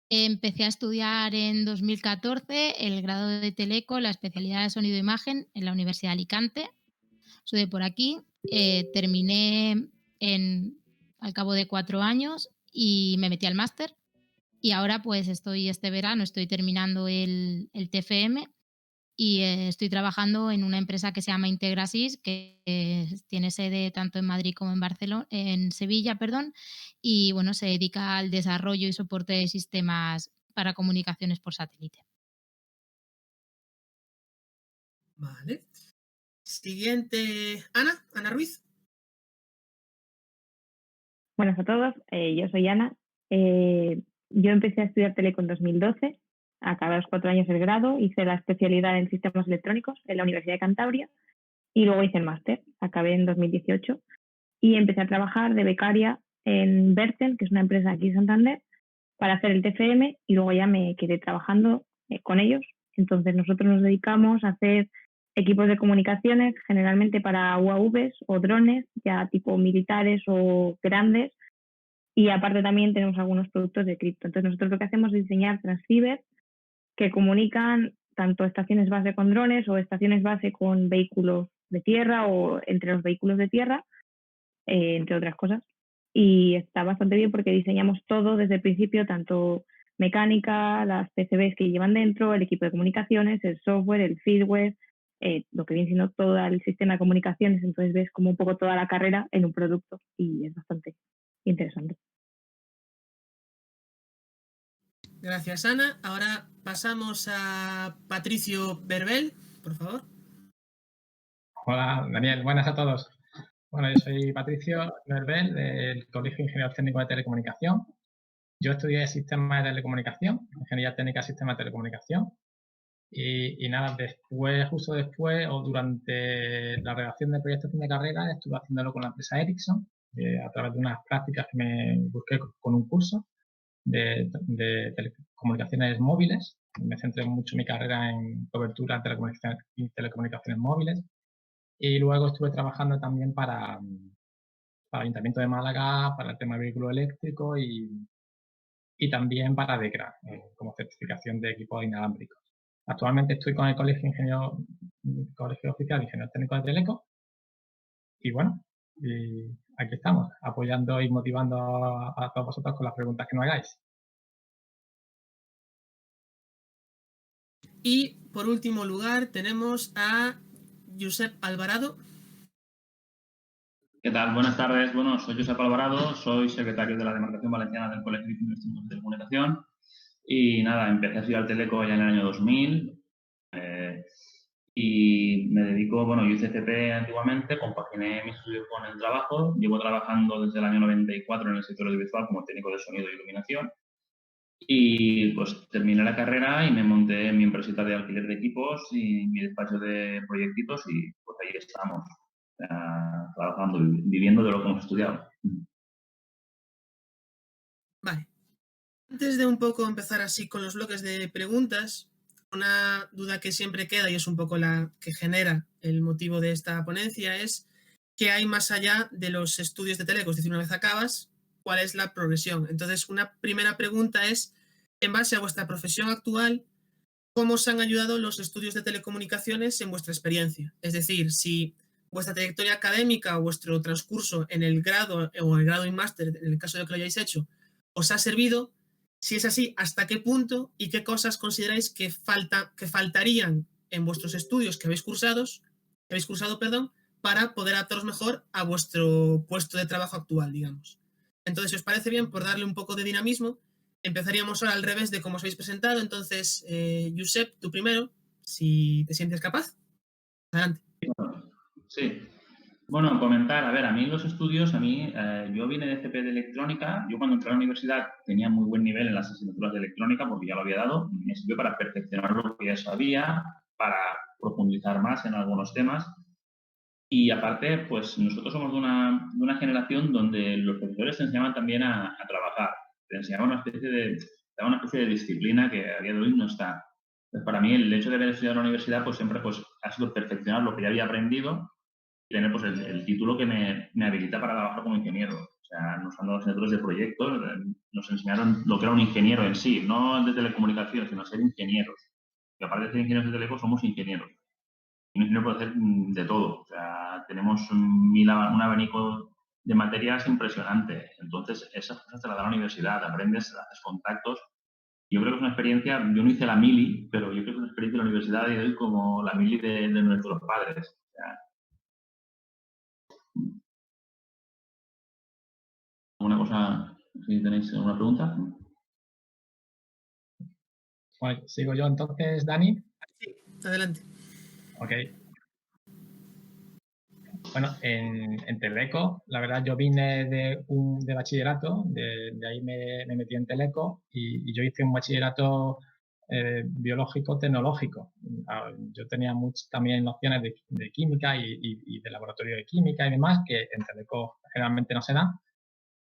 Empecé a estudiar en 2014 el grado de Teleco, la especialidad de sonido e imagen en la Universidad de Alicante. Soy de por aquí. Terminé en al cabo de 4 años y me metí al máster. Y ahora, pues, este verano estoy terminando el TFM y, estoy trabajando en una empresa que se llama Integrasys, que tiene sede tanto en Madrid como en Sevilla, perdón, y bueno, se dedica al desarrollo y soporte de sistemas para comunicaciones por satélite. Vale. Siguiente, Ana Ruiz. Buenas a todos, yo soy Ana. Yo empecé a estudiar Teleco en 2012, acabé a los 4 años el grado, hice la especialidad en sistemas electrónicos en la Universidad de Cantabria y luego hice el máster, acabé en 2018 y empecé a trabajar de becaria en Bertel, que es una empresa aquí en Santander, para hacer el TFM y luego ya me quedé trabajando con ellos. Entonces nosotros nos dedicamos a hacer equipos de comunicaciones, generalmente para UAVs o drones, ya tipo militares o grandes, y aparte también tenemos algunos productos de cripto. Entonces nosotros lo que hacemos es diseñar transceivers que comunican tanto estaciones base con drones o estaciones base con vehículos de tierra o entre los vehículos de tierra, entre otras cosas. Y está bastante bien porque diseñamos todo desde el principio, tanto mecánica, las PCBs que llevan dentro, el equipo de comunicaciones, el software, el firmware, lo que viene siendo todo el sistema de comunicaciones. Entonces ves como un poco toda la carrera en un producto y es bastante interesante. Gracias, Ana. Ahora pasamos a Patricio Berbel, por favor. Hola, Daniel. Buenas a todos. Bueno, yo soy Patricio Berbel, del Colegio de Ingenieros Técnicos de Telecomunicación. Yo estudié Sistemas de Telecomunicación, Ingeniería Técnica de Sistemas de Telecomunicación. Y nada, después, justo después o durante la redacción del proyecto de fin de carrera, estuve haciéndolo con la empresa Ericsson, a través de unas prácticas que me busqué con un curso de telecomunicaciones móviles. Me centré mucho mi carrera en cobertura de telecomunicaciones móviles. Y luego estuve trabajando también para el Ayuntamiento de Málaga, para el tema de vehículo eléctrico y también para DECRA, como certificación de equipos inalámbricos. Actualmente estoy con el Colegio Oficial de Ingenieros Técnicos de Teleco y bueno, y aquí estamos, apoyando y motivando a todos vosotros con las preguntas que nos hagáis. Y por último lugar tenemos a Josep Alvarado. ¿Qué tal? Buenas tardes. Bueno, soy Josep Alvarado, soy secretario de la Demarcación Valenciana del Colegio de Ingenieros de Telecomunicación y nada, empecé a estudiar Teleco ya en el año 2000 y me dedico, bueno, yo hice CP antiguamente, compaginé mis estudios con el trabajo, llevo trabajando desde el año 94 en el sector audiovisual como técnico de sonido e iluminación y pues terminé la carrera y me monté en mi empresita de alquiler de equipos y mi despacho de proyectitos y pues ahí estamos, trabajando, viviendo de lo que hemos estudiado. Vale. Antes de un poco empezar así con los bloques de preguntas, una duda que siempre queda y es un poco la que genera el motivo de esta ponencia es ¿qué hay más allá de los estudios de Teleco? Es decir, una vez acabas, ¿cuál es la progresión? Entonces, una primera pregunta es, en base a vuestra profesión actual, ¿cómo os han ayudado los estudios de telecomunicaciones en vuestra experiencia? Es decir, si vuestra trayectoria académica o vuestro transcurso en el grado o el grado y máster, en el caso de que lo hayáis hecho, os ha servido. Si es así, ¿hasta qué punto y qué cosas consideráis que faltarían en vuestros estudios habéis cursado, perdón, para poder adaptaros mejor a vuestro puesto de trabajo actual, digamos? Entonces, si os parece bien, por darle un poco de dinamismo, empezaríamos ahora al revés de cómo os habéis presentado. Entonces, Josep, tú primero, si te sientes capaz. Adelante. Sí. Bueno, comentar, a ver, a mí los estudios, yo vine de CP de electrónica, yo cuando entré a la universidad tenía muy buen nivel en las asignaturas de electrónica porque ya lo había dado, me sirvió para perfeccionar lo que ya sabía, para profundizar más en algunos temas y aparte, pues nosotros somos de una generación donde los profesores te enseñaban también a trabajar, te enseñaban una especie de disciplina que a día de hoy no está. Entonces, para mí el hecho de haber estudiado en la universidad pues siempre pues, ha sido perfeccionar lo que ya había aprendido tener pues, el título que me habilita para trabajar como ingeniero. O sea, nos han dado asignaturas de proyectos, nos enseñaron lo que era un ingeniero en sí, no de telecomunicaciones, sino ser ingenieros. Y aparte de ser ingenieros de teleco, somos ingenieros. Y un ingeniero puede hacer de todo. O sea, tenemos un abanico de materias impresionante. Entonces, esas cosas te las da la universidad, aprendes, haces contactos. Yo creo que es una experiencia, yo no hice la mili, pero yo creo que es una experiencia de la universidad de hoy como la mili de nuestros padres. O sea, ¿alguna cosa, si tenéis alguna pregunta? Bueno, sigo yo entonces, Dani. Sí, adelante. Ok. Bueno, en Teleco, la verdad, yo vine de bachillerato, de ahí me metí en Teleco y yo hice un bachillerato biológico-tecnológico. Yo tenía también nociones de química y de laboratorio de química y demás, que en Teleco generalmente no se dan,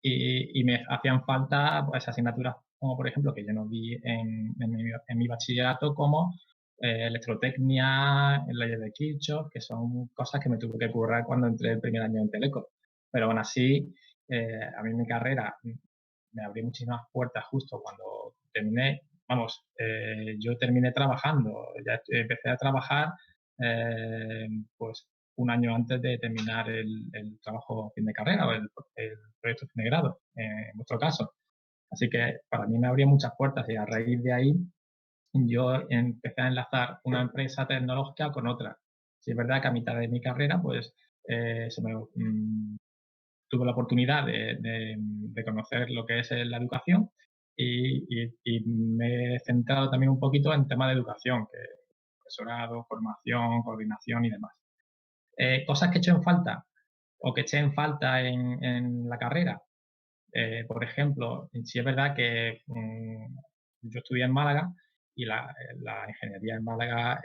y me hacían falta pues, asignaturas como, por ejemplo, que yo no vi en mi bachillerato, como electrotecnia, leyes de Kirchhoff, que son cosas que me tuve que currar cuando entré el primer año en Teleco. Pero aún así, a mí mi carrera me abrió muchísimas puertas justo cuando terminé. Vamos, yo terminé trabajando, ya empecé a trabajar pues un año antes de terminar el trabajo fin de carrera o el proyecto fin de grado, en vuestro caso. Así que para mí me abrió muchas puertas y a raíz de ahí yo empecé a enlazar una empresa tecnológica con otra. Sí, es verdad que a mitad de mi carrera pues tuve la oportunidad de conocer lo que es la educación y me he centrado también un poquito en temas de educación, que profesorado, formación, coordinación y demás. Cosas que he hecho en falta o que eché en falta en la carrera. Por ejemplo, sí es verdad que yo estudié en Málaga y la ingeniería en Málaga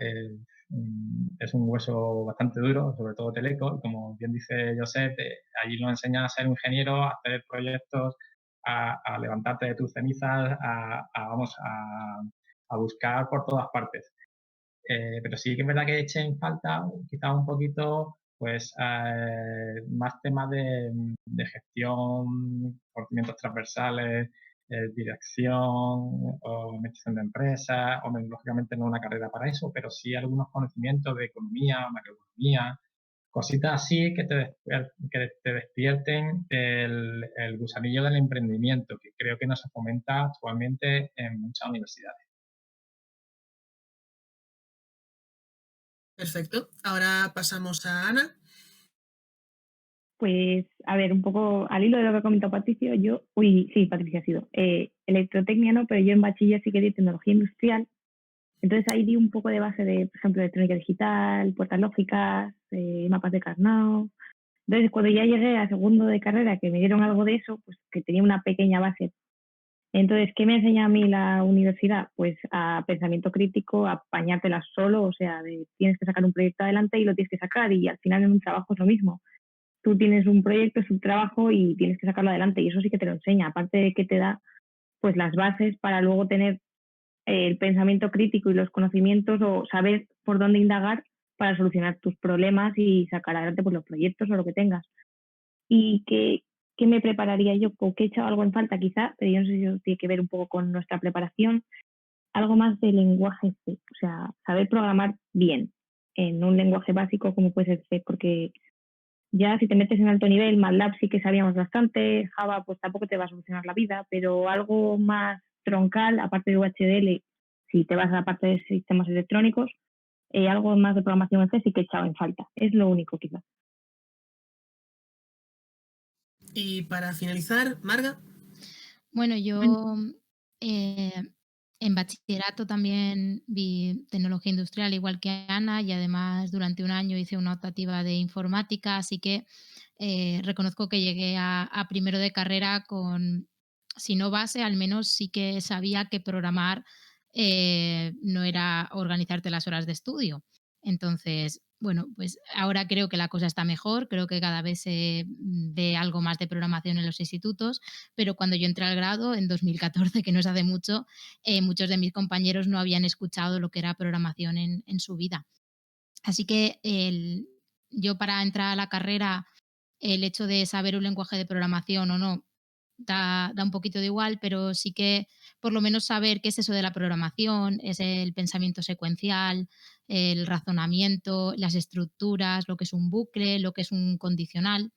es un hueso bastante duro, sobre todo Teleco. Como bien dice Josep, allí nos enseñan a ser ingeniero, a hacer proyectos, a levantarte de tus cenizas, vamos, a buscar por todas partes. Pero sí que es verdad que eché en falta quizás un poquito pues más temas de gestión, conocimientos transversales, dirección o administración de empresas, o lógicamente no una carrera para eso, pero sí algunos conocimientos de economía, macroeconomía, cositas así que te despierten el gusanillo del emprendimiento, que creo que no se fomenta actualmente en muchas universidades. Perfecto. Ahora pasamos a Ana. Pues, a ver, un poco al hilo de lo que ha comentado Patricio, Patricia ha sido. Electrotecnia no, pero yo en bachiller sí que di tecnología industrial. Entonces ahí di un poco de base de, por ejemplo, electrónica digital, puertas lógicas, mapas de Carnot. Entonces, cuando ya llegué a segundo de carrera, que me dieron algo de eso, pues que tenía una pequeña base. Entonces, ¿qué me enseña a mí la universidad? Pues a pensamiento crítico, a apañártela solo, o sea, tienes que sacar un proyecto adelante y lo tienes que sacar, y al final en un trabajo es lo mismo. Tú tienes un proyecto, es un trabajo y tienes que sacarlo adelante, y eso sí que te lo enseña, aparte de que te da pues las bases para luego tener el pensamiento crítico y los conocimientos, o saber por dónde indagar para solucionar tus problemas y sacar adelante pues, los proyectos o lo que tengas. ¿Y qué me prepararía yo? ¿O qué he echado algo en falta quizá? Pero yo no sé si eso tiene que ver un poco con nuestra preparación. Algo más de lenguaje C, o sea, saber programar bien en un lenguaje básico como puede ser C, porque ya si te metes en alto nivel, MATLAB sí que sabíamos bastante, Java pues tampoco te va a solucionar la vida, pero algo más troncal, aparte de UHDL, si te vas a la parte de sistemas electrónicos, algo más de programación en C sí que he echado en falta. Es lo único quizás. Y para finalizar, Marga. Bueno, yo en bachillerato también vi tecnología industrial igual que Ana, y además durante un año hice una optativa de informática, así que reconozco que llegué a primero de carrera con, si no base, al menos sí que sabía que programar no era organizarte las horas de estudio. Entonces, bueno, pues ahora creo que la cosa está mejor, creo que cada vez se ve algo más de programación en los institutos, pero cuando yo entré al grado en 2014, que no es hace mucho, muchos de mis compañeros no habían escuchado lo que era programación en su vida. Así que yo para entrar a la carrera, el hecho de saber un lenguaje de programación o no, da un poquito de igual, pero sí que por lo menos saber qué es eso de la programación, es el pensamiento secuencial, el razonamiento, las estructuras, lo que es un bucle, lo que es un condicional,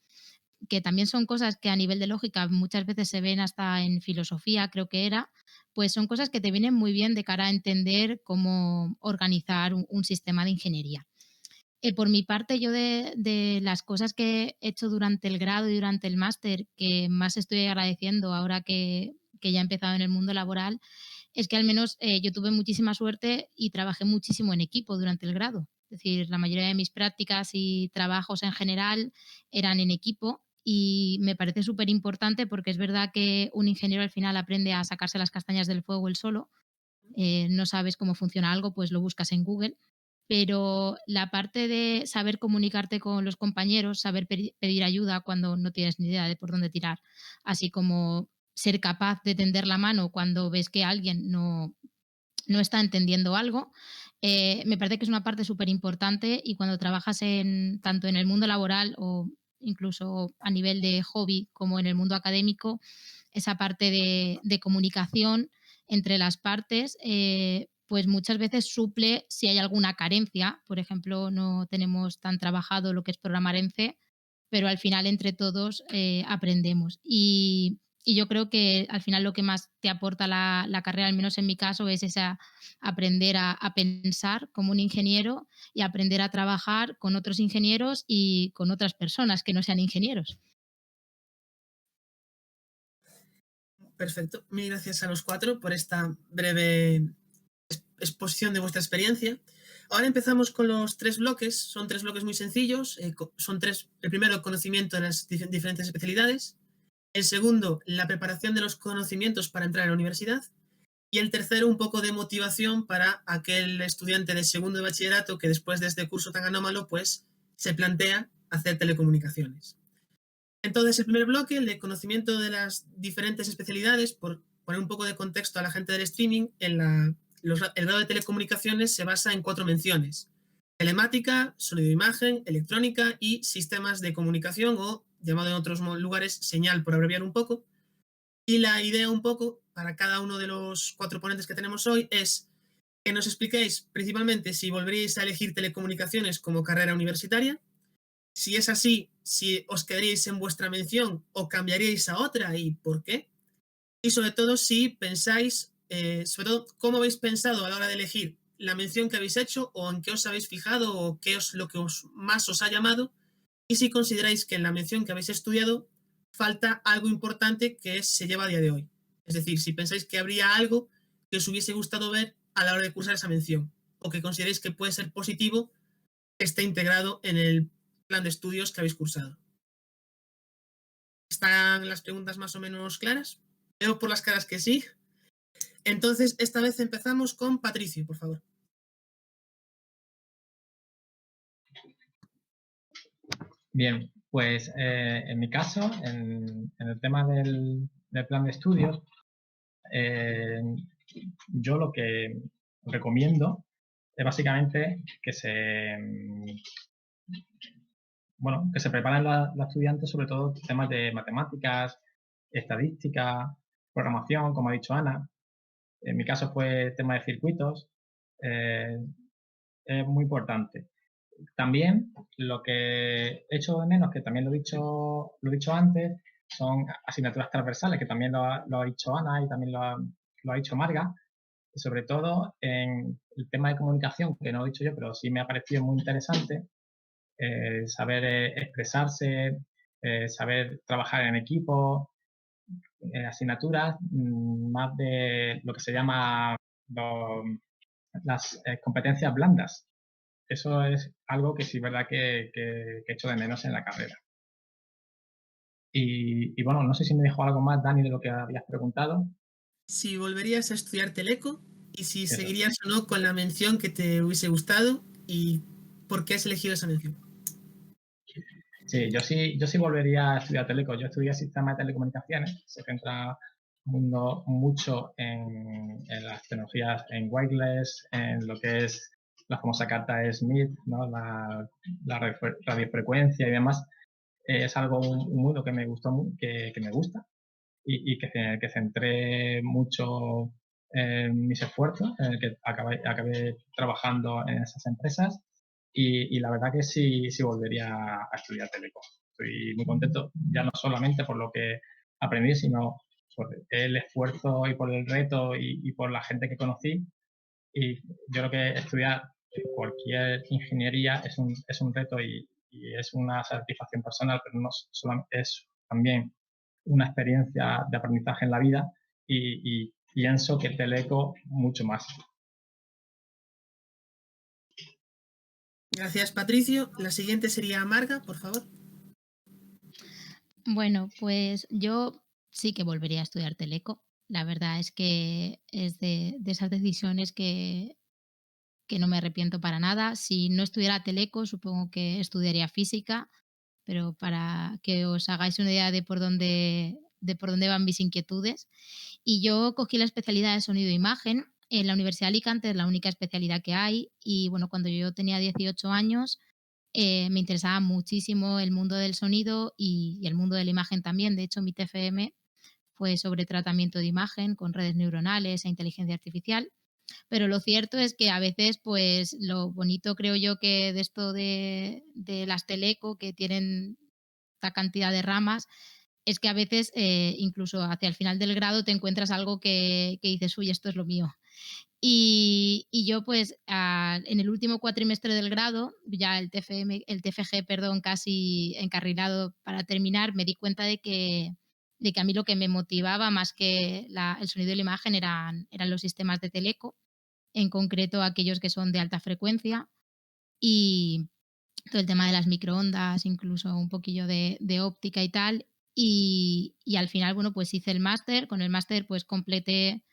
que también son cosas que a nivel de lógica muchas veces se ven hasta en filosofía, creo que era, pues son cosas que te vienen muy bien de cara a entender cómo organizar un sistema de ingeniería. Por mi parte, yo de las cosas que he hecho durante el grado y durante el máster, que más estoy agradeciendo ahora que ya he empezado en el mundo laboral, es que al menos yo tuve muchísima suerte y trabajé muchísimo en equipo durante el grado. Es decir, la mayoría de mis prácticas y trabajos en general eran en equipo y me parece súper importante porque es verdad que un ingeniero al final aprende a sacarse las castañas del fuego él solo. No sabes cómo funciona algo, pues lo buscas en Google. Pero la parte de saber comunicarte con los compañeros, saber pedir ayuda cuando no tienes ni idea de por dónde tirar, así como ser capaz de tender la mano cuando ves que alguien no está entendiendo algo, me parece que es una parte súper importante y cuando trabajas tanto en el mundo laboral o incluso a nivel de hobby como en el mundo académico, esa parte de comunicación entre las partes, pues muchas veces suple si hay alguna carencia. Por ejemplo, no tenemos tan trabajado lo que es programar en C, pero al final entre todos aprendemos. Y yo creo que al final lo que más te aporta la carrera, al menos en mi caso, es esa aprender a pensar como un ingeniero y aprender a trabajar con otros ingenieros y con otras personas que no sean ingenieros. Perfecto. Mil gracias a los cuatro por esta breve exposición de vuestra experiencia. Ahora empezamos con los 3 bloques. Son 3 bloques muy sencillos. Son 3. El primero, conocimiento de las diferentes especialidades. El segundo, la preparación de los conocimientos para entrar a la universidad. Y el tercero, un poco de motivación para aquel estudiante de segundo de bachillerato que después de este curso tan anómalo, pues se plantea hacer telecomunicaciones. Entonces, el primer bloque, el de conocimiento de las diferentes especialidades, por poner un poco de contexto a la gente del streaming, el grado de telecomunicaciones se basa en 4 menciones: telemática, sonido-imagen, electrónica y sistemas de comunicación, o llamado en otros lugares señal, por abreviar un poco. Y la idea un poco para cada uno de los 4 ponentes que tenemos hoy es que nos expliquéis principalmente si volveríais a elegir telecomunicaciones como carrera universitaria. Si es así, si os quedaríais en vuestra mención o cambiaríais a otra y por qué. Y sobre todo, si pensáis, sobre todo, cómo habéis pensado a la hora de elegir la mención que habéis hecho o en qué os habéis fijado o qué es lo que más os ha llamado. Y si consideráis que en la mención que habéis estudiado falta algo importante que se lleva a día de hoy. Es decir, si pensáis que habría algo que os hubiese gustado ver a la hora de cursar esa mención o que consideréis que puede ser positivo que esté integrado en el plan de estudios que habéis cursado. ¿Están las preguntas más o menos claras? Veo por las caras que sí. Entonces, esta vez empezamos con Patricio, por favor. Bien, pues en mi caso, en el tema del plan de estudios, yo lo que recomiendo es básicamente que se preparen los estudiantes sobre todo temas de matemáticas, estadística, programación, como ha dicho Ana. En mi caso fue tema de circuitos. Es muy importante. También lo que echo de menos, que también lo he dicho antes, son asignaturas transversales, que también lo ha dicho Ana y también lo ha dicho Marga. Y sobre todo en el tema de comunicación, que no lo he dicho yo, pero sí me ha parecido muy interesante, saber expresarse, saber trabajar en equipo, asignaturas más de lo que se llama las competencias blandas. Eso es algo que sí es verdad que echo de menos en la carrera. Y bueno, no sé si me dejó algo más, Dani, de lo que habías preguntado. Si volverías a estudiar teleco y si seguirías o no con la mención que te hubiese gustado y por qué has elegido esa mención. Sí, yo sí volvería a estudiar teleco. Yo estudié sistemas de telecomunicaciones. Se centra mucho en las tecnologías en wireless, en lo que es la famosa carta de Smith, ¿no? La radiofrecuencia y demás, es algo, un mundo que me gustó, que me gusta y que centré mucho mis esfuerzos, en el que acabé trabajando en esas empresas y la verdad que sí volvería a estudiar teleco. Estoy muy contento, ya no solamente por lo que aprendí, sino por el esfuerzo y por el reto y por la gente que conocí. Y yo creo que estudiar cualquier ingeniería es un reto y es una satisfacción personal, pero no solamente es también una experiencia de aprendizaje en la vida y pienso que teleco mucho más. Gracias, Patricio. La siguiente sería Marga, por favor. Bueno, pues yo sí que volvería a estudiar teleco. La verdad es que es de esas decisiones que no me arrepiento para nada. Si no estudiara teleco, supongo que estudiaría física, pero para que os hagáis una idea de por dónde van mis inquietudes. Y yo cogí la especialidad de sonido e imagen. En la Universidad de Alicante es la única especialidad que hay. Y bueno, cuando yo tenía 18 años, me interesaba muchísimo el mundo del sonido y el mundo de la imagen también. De hecho, mi TFM fue sobre tratamiento de imagen con redes neuronales e inteligencia artificial. Pero lo cierto es que a veces, pues lo bonito creo yo que de esto de las teleco, que tienen esta cantidad de ramas, es que a veces, incluso hacia el final del grado, te encuentras algo que dices, uy, esto es lo mío. Y yo, pues, en el último cuatrimestre del grado, ya el TFG, perdón, casi encarrilado para terminar, me di cuenta de que a mí lo que me motivaba más que el sonido y la imagen eran los sistemas de teleco, en concreto aquellos que son de alta frecuencia y todo el tema de las microondas, incluso un poquillo de óptica y tal. Y al final, bueno, pues hice el máster. Con el máster, pues completé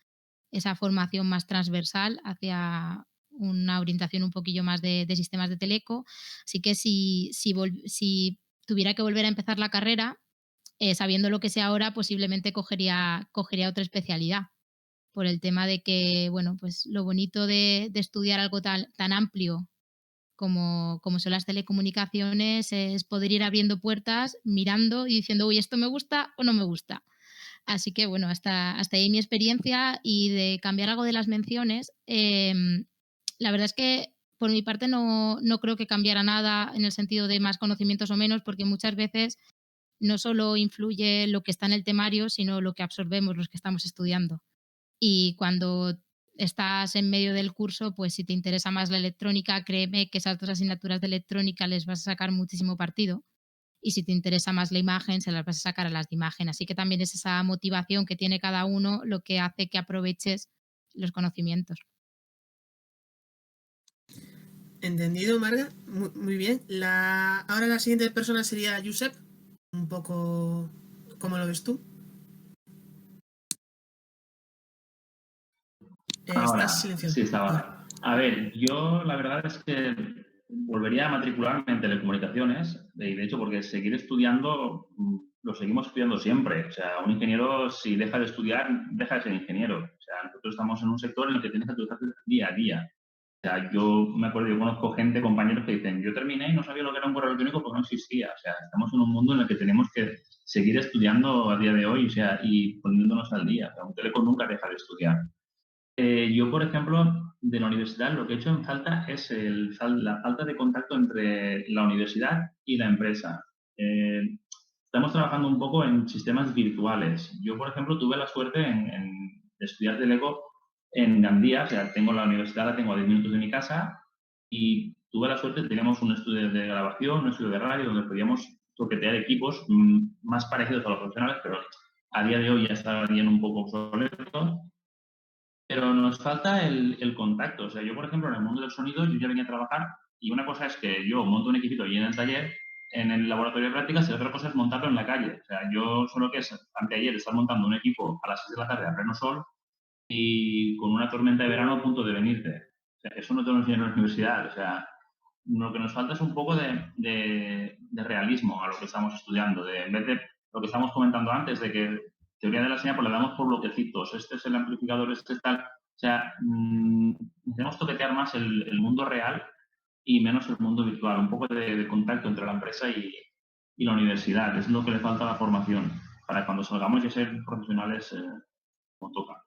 esa formación más transversal hacia una orientación un poquillo más de sistemas de teleco. Así que si tuviera que volver a empezar la carrera, sabiendo lo que sé ahora, posiblemente cogería otra especialidad, por el tema de que, bueno, pues lo bonito de estudiar algo tan amplio como son las telecomunicaciones es poder ir abriendo puertas, mirando y diciendo, uy, esto me gusta o no me gusta. Así que bueno, hasta ahí mi experiencia. Y de cambiar algo de las menciones, la verdad es que por mi parte no creo que cambiara nada en el sentido de más conocimientos o menos, porque muchas veces no solo influye lo que está en el temario, sino lo que absorbemos los que estamos estudiando. Y cuando estás en medio del curso, pues si te interesa más la electrónica, créeme que esas dos asignaturas de electrónica les vas a sacar muchísimo partido. Y si te interesa más la imagen, se las vas a sacar a las de imagen. Así que también es esa motivación que tiene cada uno lo que hace que aproveches los conocimientos. Entendido, Marga. Muy bien. Ahora la siguiente persona sería Josep. Un poco, ¿cómo lo ves tú? Ahora, Estás silenciado. sí, está ahora. A ver, yo la verdad es que volvería a matricularme en telecomunicaciones, de hecho, porque seguir estudiando lo seguimos estudiando siempre. O sea, un ingeniero, si deja de estudiar, deja de ser ingeniero. O sea, nosotros estamos en un sector en el que tienes que actualizarte día a día. O sea, yo me acuerdo, yo conozco gente, compañeros que dicen, yo terminé y no sabía lo que era un correo electrónico porque no existía. O sea, estamos en un mundo en el que tenemos que seguir estudiando a día de hoy, o sea, y poniéndonos al día. O sea, un teleco nunca deja de estudiar. Yo, por ejemplo, de la universidad lo que he hecho en falta es la falta de contacto entre la universidad y la empresa. Estamos trabajando un poco en sistemas virtuales. Yo, por ejemplo, tuve la suerte de estudiar teleco en Gandía, o sea, tengo la universidad, la tengo a 10 minutos de mi casa y tuve la suerte, teníamos un estudio de grabación, un estudio de radio, donde podíamos toquetear equipos más parecidos a los profesionales, pero a día de hoy ya estarían un poco obsoletos. Pero nos falta el contacto. O sea, yo, por ejemplo, en el mundo del sonido, yo ya venía a trabajar y una cosa es que yo monto un equipito y en el taller, en el laboratorio de prácticas, y otra cosa es montarlo en la calle. O sea, yo solo que es, anteayer, estar montando un equipo a las 6 de la tarde a pleno sol y con una tormenta de verano a punto de venirte. O sea, eso no te lo enseñan en la universidad. O sea, lo que nos falta es un poco de realismo a lo que estamos estudiando. En vez de lo que estamos comentando antes, de que teoría de la señal, pues le damos por bloquecitos. Este es el amplificador, este es tal. O sea, necesitamos toquetear más el mundo real y menos el mundo virtual. Un poco de contacto entre la empresa y la universidad. Es lo que le falta a la formación para cuando salgamos y ser profesionales como toca.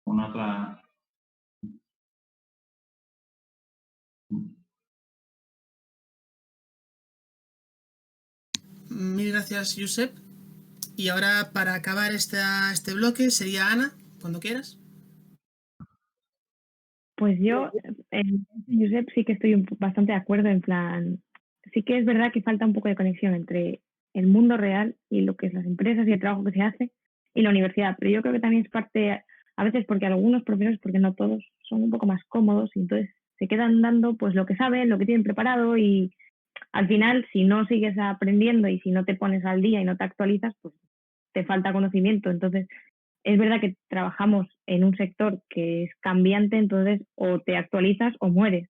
Una otra... Mil gracias, Josep. Y ahora, para acabar este bloque, sería Ana, cuando quieras. Pues yo, Josep, sí que estoy bastante de acuerdo, en plan, sí que es verdad que falta un poco de conexión entre el mundo real y lo que es las empresas y el trabajo que se hace y la universidad, pero yo creo que también es parte, a veces porque algunos profesores, porque no todos, son un poco más cómodos y entonces se quedan dando pues lo que saben, lo que tienen preparado y al final si no sigues aprendiendo y si no te pones al día y no te actualizas, pues te falta conocimiento, entonces es verdad que trabajamos en un sector que es cambiante, entonces o te actualizas o mueres.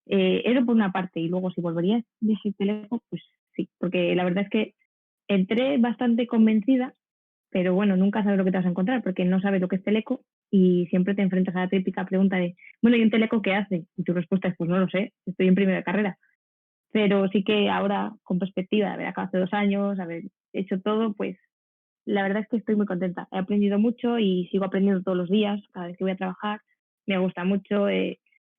Eso por una parte, y luego si volverías a Teleco, pues sí, porque la verdad es que entré bastante convencida, pero bueno, nunca sabes lo que te vas a encontrar, porque no sabes lo que es Teleco y siempre te enfrentas a la típica pregunta de, bueno, ¿y un Teleco qué hace? Y tu respuesta es, pues no lo sé, estoy en primera carrera. Pero sí que ahora, con perspectiva de haber acabado hace 2 años, haber hecho todo, pues la verdad es que estoy muy contenta. He aprendido mucho y sigo aprendiendo todos los días, cada vez que voy a trabajar. Me gusta mucho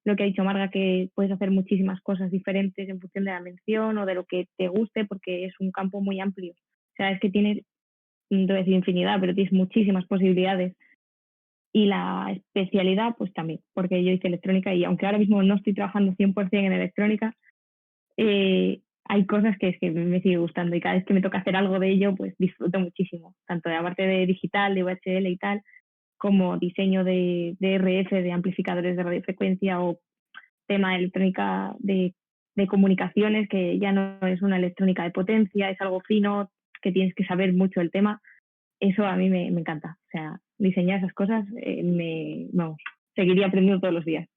lo que ha dicho Marga, que puedes hacer muchísimas cosas diferentes en función de la mención o de lo que te guste, porque es un campo muy amplio. O sea, es que tienes, no voy a decir infinidad, pero tienes muchísimas posibilidades. Y la especialidad, pues también, porque yo hice electrónica y aunque ahora mismo no estoy trabajando 100% en electrónica, hay cosas que es que me sigue gustando y cada vez que me toca hacer algo de ello, pues disfruto muchísimo, tanto de la parte de digital, de VHL y tal, como diseño de RF, de amplificadores de radiofrecuencia o tema de electrónica de comunicaciones, que ya no es una electrónica de potencia, es algo fino, que tienes que saber mucho el tema. Eso a mí me encanta. O sea, diseñar esas cosas, vamos, seguiría aprendiendo todos los días.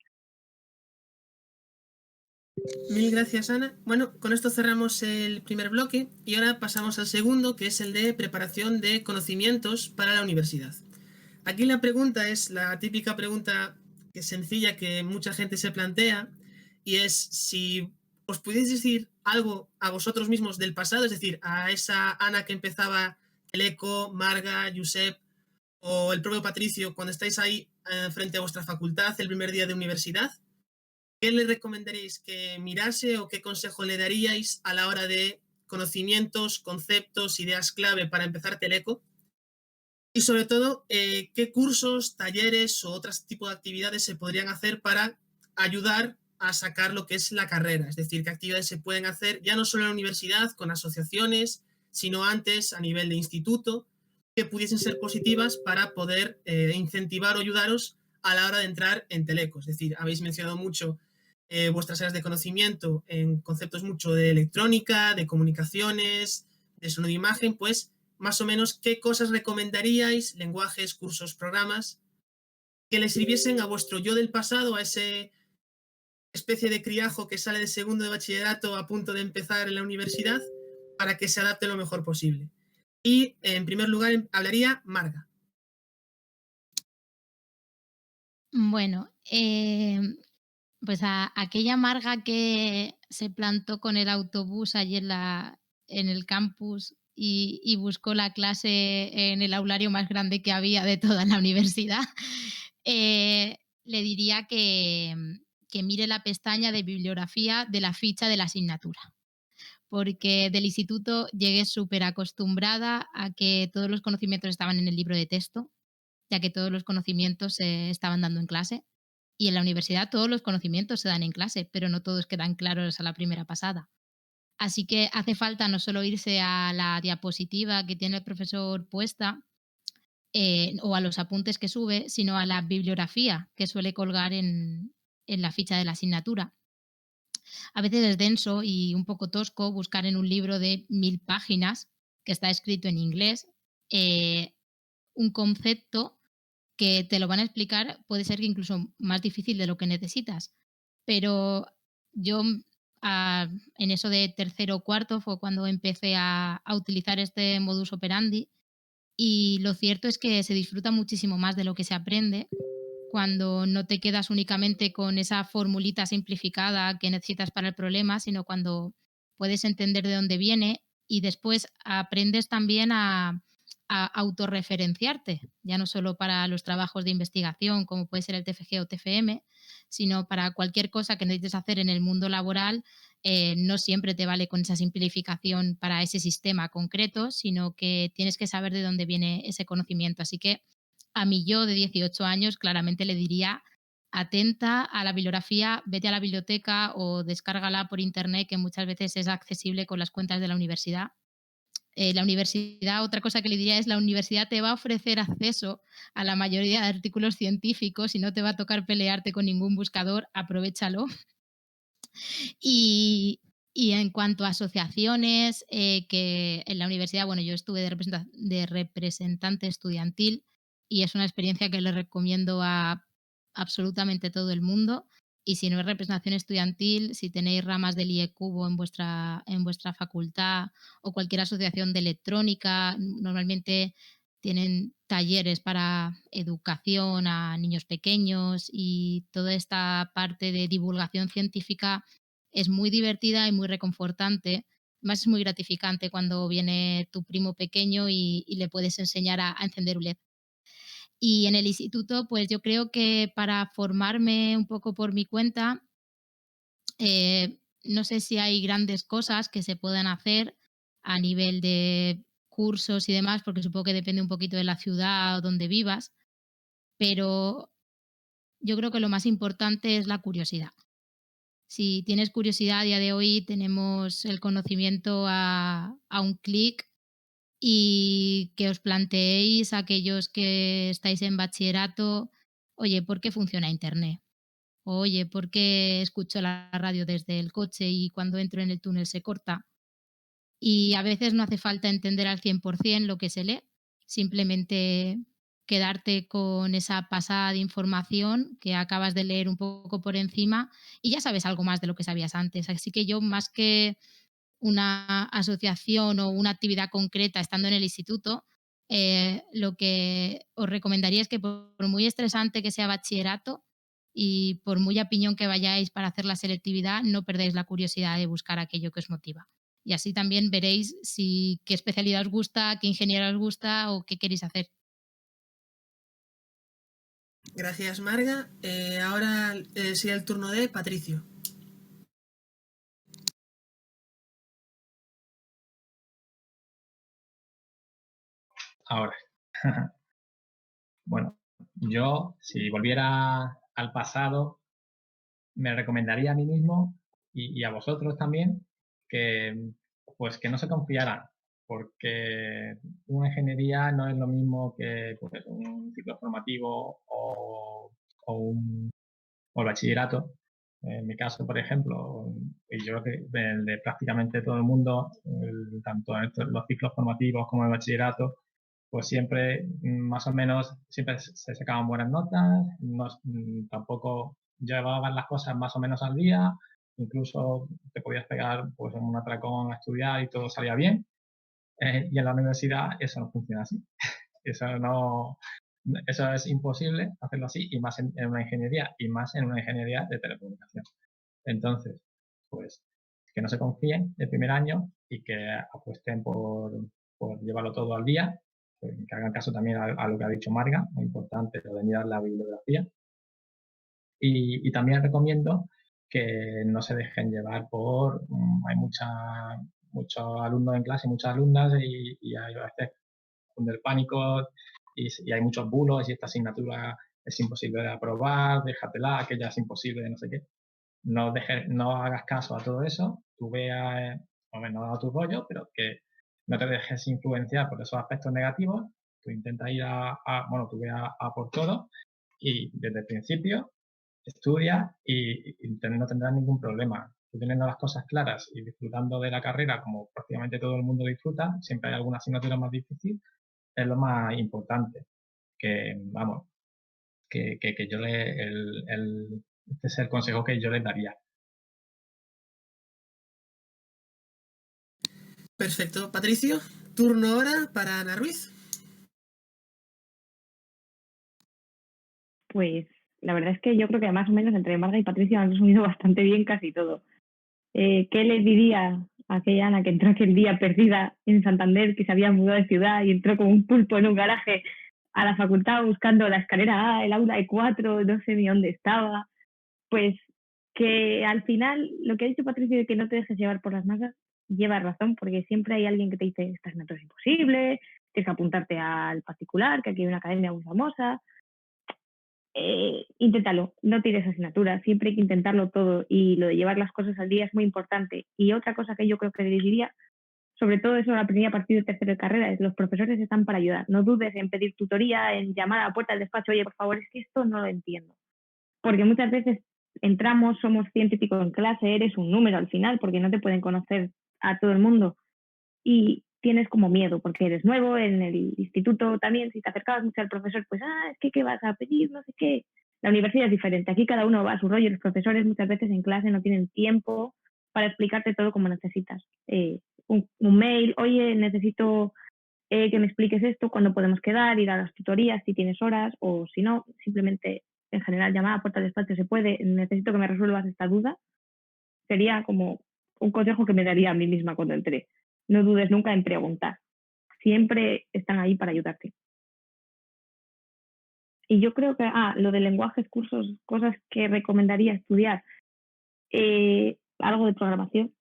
Mil gracias, Ana. Bueno, con esto cerramos el primer bloque y ahora pasamos al segundo, que es el de preparación de conocimientos para la universidad. Aquí la pregunta es la típica pregunta que es sencilla que mucha gente se plantea y es si os pudierais decir algo a vosotros mismos del pasado, es decir, a esa Ana que empezaba Teleco, Marga, Josep o el propio Patricio cuando estáis ahí frente a vuestra facultad el primer día de universidad, ¿qué le recomendaréis que mirase o qué consejo le daríais a la hora de conocimientos, conceptos, ideas clave para empezar Teleco? Y sobre todo, ¿qué cursos, talleres o otros tipos de actividades se podrían hacer para ayudar a sacar lo que es la carrera? Es decir, ¿qué actividades se pueden hacer ya no solo en la universidad, con asociaciones, sino antes a nivel de instituto, que pudiesen ser positivas para poder incentivar o ayudaros a la hora de entrar en Teleco? Es decir, habéis mencionado mucho vuestras áreas de conocimiento en conceptos mucho de electrónica, de comunicaciones, de sonido de imagen, pues más o menos qué cosas recomendaríais, lenguajes, cursos, programas, que le sirviesen a vuestro yo del pasado, a ese especie de criajo que sale de segundo de bachillerato a punto de empezar en la universidad, para que se adapte lo mejor posible. Y en primer lugar hablaría Marga. Bueno, pues a aquella Marga que se plantó con el autobús allí en el campus y buscó la clase en el aulario más grande que había de toda la universidad, le diría que mire la pestaña de bibliografía de la ficha de la asignatura. Porque del instituto llegué súper acostumbrada a que todos los conocimientos estaban en el libro de texto, ya que todos los conocimientos se estaban dando en clase. Y en la universidad todos los conocimientos se dan en clase, pero no todos quedan claros a la primera pasada. Así que hace falta no solo irse a la diapositiva que tiene el profesor puesta o a los apuntes que sube, sino a la bibliografía que suele colgar en la ficha de la asignatura. A veces es denso y un poco tosco buscar en un libro de 1000 páginas que está escrito en inglés un concepto que te lo van a explicar, puede ser que incluso más difícil de lo que necesitas. Pero yo en eso de tercero o cuarto fue cuando empecé a utilizar este modus operandi y lo cierto es que se disfruta muchísimo más de lo que se aprende cuando no te quedas únicamente con esa formulita simplificada que necesitas para el problema, sino cuando puedes entender de dónde viene y después aprendes también a autorreferenciarte, ya no solo para los trabajos de investigación, como puede ser el TFG o TFM, sino para cualquier cosa que necesites hacer en el mundo laboral. No siempre te vale con esa simplificación para ese sistema concreto, sino que tienes que saber de dónde viene ese conocimiento. Así que a mí yo de 18 años claramente le diría: atenta a la bibliografía, vete a la biblioteca o descárgala por internet, que muchas veces es accesible con las cuentas de la universidad. La universidad, otra cosa que le diría es: la universidad te va a ofrecer acceso a la mayoría de artículos científicos y no te va a tocar pelearte con ningún buscador, aprovéchalo. Y, y en cuanto a asociaciones, que en la universidad, bueno, yo estuve de representante estudiantil y es una experiencia que le recomiendo a absolutamente todo el mundo. Y si no es representación estudiantil, si tenéis ramas del IECubo en vuestra facultad o cualquier asociación de electrónica, normalmente tienen talleres para educación a niños pequeños y toda esta parte de divulgación científica es muy divertida y muy reconfortante. Más es muy gratificante cuando viene tu primo pequeño y le puedes enseñar a encender un LED. Y en el instituto, pues yo creo que para formarme un poco por mi cuenta, no sé si hay grandes cosas que se puedan hacer a nivel de cursos y demás, porque supongo que depende un poquito de la ciudad o donde vivas, pero yo creo que lo más importante es la curiosidad. Si tienes curiosidad, a día de hoy tenemos el conocimiento a un clic, y que os planteéis, aquellos que estáis en bachillerato: oye, ¿por qué funciona Internet? Oye, ¿por qué escucho la radio desde el coche y cuando entro en el túnel se corta? Y a veces no hace falta entender al 100% lo que se lee, simplemente quedarte con esa pasada de información que acabas de leer un poco por encima y ya sabes algo más de lo que sabías antes. Así que yo, más que una asociación o una actividad concreta estando en el instituto, lo que os recomendaría es que, por muy estresante que sea bachillerato y por muy a piñón que vayáis para hacer la selectividad, no perdáis la curiosidad de buscar aquello que os motiva. Y así también veréis qué especialidad os gusta, qué ingeniero os gusta o qué queréis hacer. Gracias, Marga. Ahora sería el turno de Patricio. Ahora. Bueno, yo, si volviera al pasado, me recomendaría a mí mismo y a vosotros también pues que no se confiaran, porque una ingeniería no es lo mismo que pues, un ciclo formativo o el bachillerato. En mi caso, por ejemplo, y yo creo que el de prácticamente todo el mundo, tanto en los ciclos formativos como el bachillerato, pues siempre, más o menos, siempre se sacaban buenas notas, tampoco llevaban las cosas más o menos al día, incluso te podías pegar pues en un atracón a estudiar y todo salía bien. Y en la universidad eso no funciona así. Eso es imposible hacerlo así, y más en una ingeniería, y más en una ingeniería de telecomunicación. Entonces, pues que no se confíen el primer año y que apuesten por llevarlo todo al día, que hagan caso también a lo que ha dicho Marga, muy importante lo de mirar la bibliografía. Y también recomiendo que no se dejen llevar hay muchos alumnos en clase, muchas alumnas, y hay a veces del pánico y hay muchos bulos y esta asignatura es imposible de aprobar, déjatela, aquella es imposible, no sé qué. No hagas caso a todo eso, tú veas, no a tu rollo, pero que no te dejes influenciar por esos aspectos negativos, tú intenta ir tú ve a por todo y desde el principio estudia y no tendrás ningún problema. Tú teniendo las cosas claras y disfrutando de la carrera como prácticamente todo el mundo disfruta, siempre hay alguna asignatura más difícil, es lo más importante. Vamos, que yo este es el consejo que yo les daría. Perfecto. Patricio, turno ahora para Ana Ruiz. pues la verdad es que yo creo que más o menos entre Marga y Patricia han resumido bastante bien casi todo. ¿Qué les diría a aquella Ana que entró aquel día perdida en Santander, que se había mudado de ciudad y entró como un pulpo en un garaje a la facultad buscando la escalera A, el aula E4, no sé ni dónde estaba? Pues que al final lo que ha dicho Patricia de que no te dejes llevar por las masas lleva razón, porque siempre hay alguien que te dice esta asignatura es imposible, tienes que apuntarte al particular, que aquí hay una academia muy famosa. Inténtalo, no tires asignatura, siempre hay que intentarlo todo, y lo de llevar las cosas al día es muy importante. Y otra cosa que yo creo que les diría, sobre todo eso lo aprendí a partir de tercero de carrera, es los profesores están para ayudar. No dudes en pedir tutoría, en llamar a la puerta del despacho, oye, por favor, es que esto no lo entiendo. Porque muchas veces entramos, somos 100 y pico en clase, eres un número al final, porque no te pueden conocer a todo el mundo. Y tienes como miedo, porque eres nuevo en el instituto también, si te acercabas mucho al profesor, pues, es que ¿qué vas a pedir? No sé qué. La universidad es diferente, aquí cada uno va a su rollo, los profesores muchas veces en clase no tienen tiempo para explicarte todo como necesitas. Un mail, oye, necesito que me expliques esto, cuándo podemos quedar, ir a las tutorías si tienes horas, o si no, simplemente en general llamar a puerta de despacho se puede, necesito que me resuelvas esta duda. Sería como un consejo que me daría a mí misma cuando entré. No dudes nunca en preguntar. Siempre están ahí para ayudarte. Y yo creo que, lo de lenguajes, cursos, cosas que recomendaría estudiar, algo de programación,